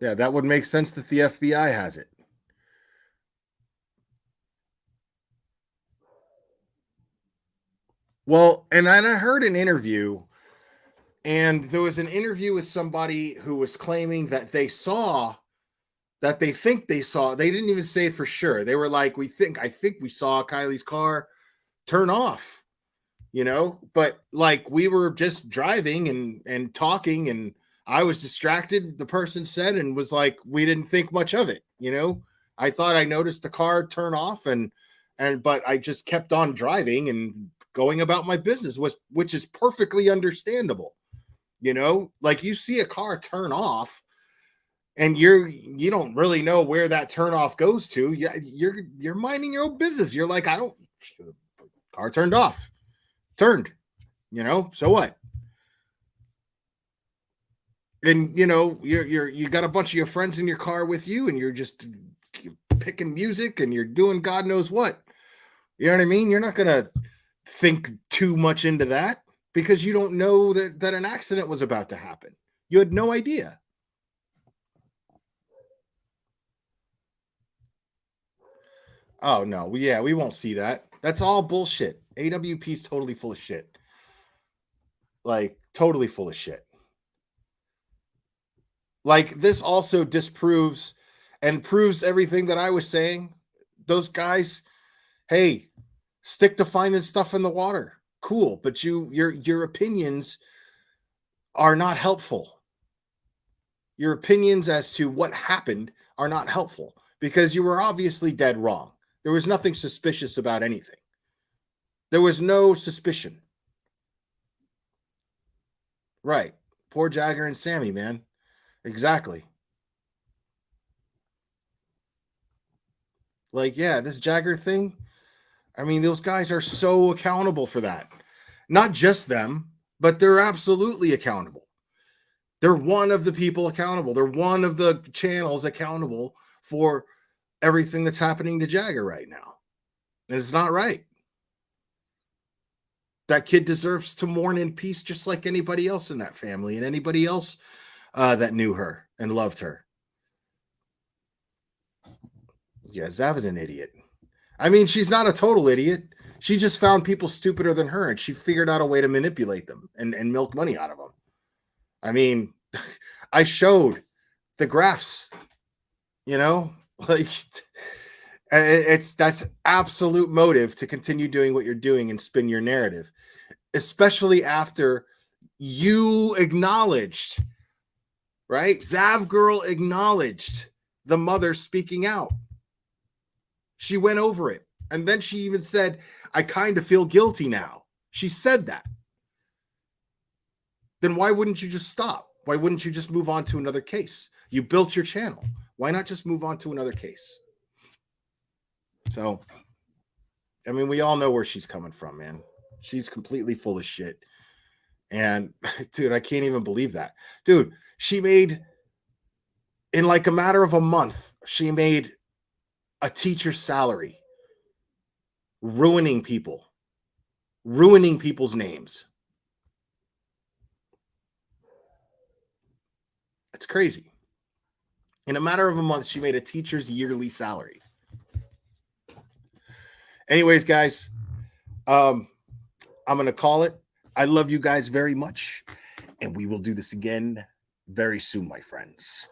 Yeah, that would make sense that the FBI has it. Well, and I heard an interview, and there was an interview with somebody who was claiming that they think they saw, they didn't even say it for sure. They were like, I think we saw Kylie's car turn off, but like we were just driving and talking, and I was distracted, the person said, and was like, we didn't think much of it, I thought I noticed the car turn off but I just kept on driving and going about my business, which is perfectly understandable. You know, like you see a car turn off and you don't really know where that turn off goes to. Yeah, you're minding your own business. You're like, car turned off, turned, you know, so what? And you know, you got a bunch of your friends in your car with you, and you're picking music and you're doing God knows what. You know what I mean? You're not gonna think too much into that because you don't know that an accident was about to happen. You had no idea. Oh no, we won't see that. That's all bullshit. AWP is totally full of shit. Like totally full of shit. Like this also disproves and proves everything that I was saying. Those guys, hey, stick to finding stuff in the water. Cool, but your opinions are not helpful. Your opinions as to what happened are not helpful because you were obviously dead wrong. There was nothing suspicious about anything. There was no suspicion. Right. Poor Jagger and Sammy, man. Exactly. Like, yeah, this Jagger thing, I mean, those guys are so accountable for that. Not just them, but they're absolutely accountable. They're one of the people accountable. They're one of the channels accountable for everything that's happening to Jagger right now. And it's not right. That kid deserves to mourn in peace just like anybody else in that family and anybody else that knew her and loved her. Yeah, Zav is an idiot. I mean, she's not a total idiot. She just found people stupider than her and she figured out a way to manipulate them and milk money out of them. I mean, I showed the graphs, you know, like that's absolute motive to continue doing what you're doing and spin your narrative, especially after you acknowledged, right? Zav girl acknowledged the mother speaking out. She went over it. And then she even said, I kind of feel guilty now. She said that. Then why wouldn't you just stop? Why wouldn't you just move on to another case? You built your channel. Why not just move on to another case? So, I mean, we all know where she's coming from, man. She's completely full of shit. And, dude, I can't even believe that. Dude, she made, in like a matter of a month, she made a teacher's salary. Ruining people's names. It's crazy. In a matter of a month, she made a teacher's yearly salary. Anyways, guys, I'm going to call it. I love you guys very much, and we will do this again very soon, my friends.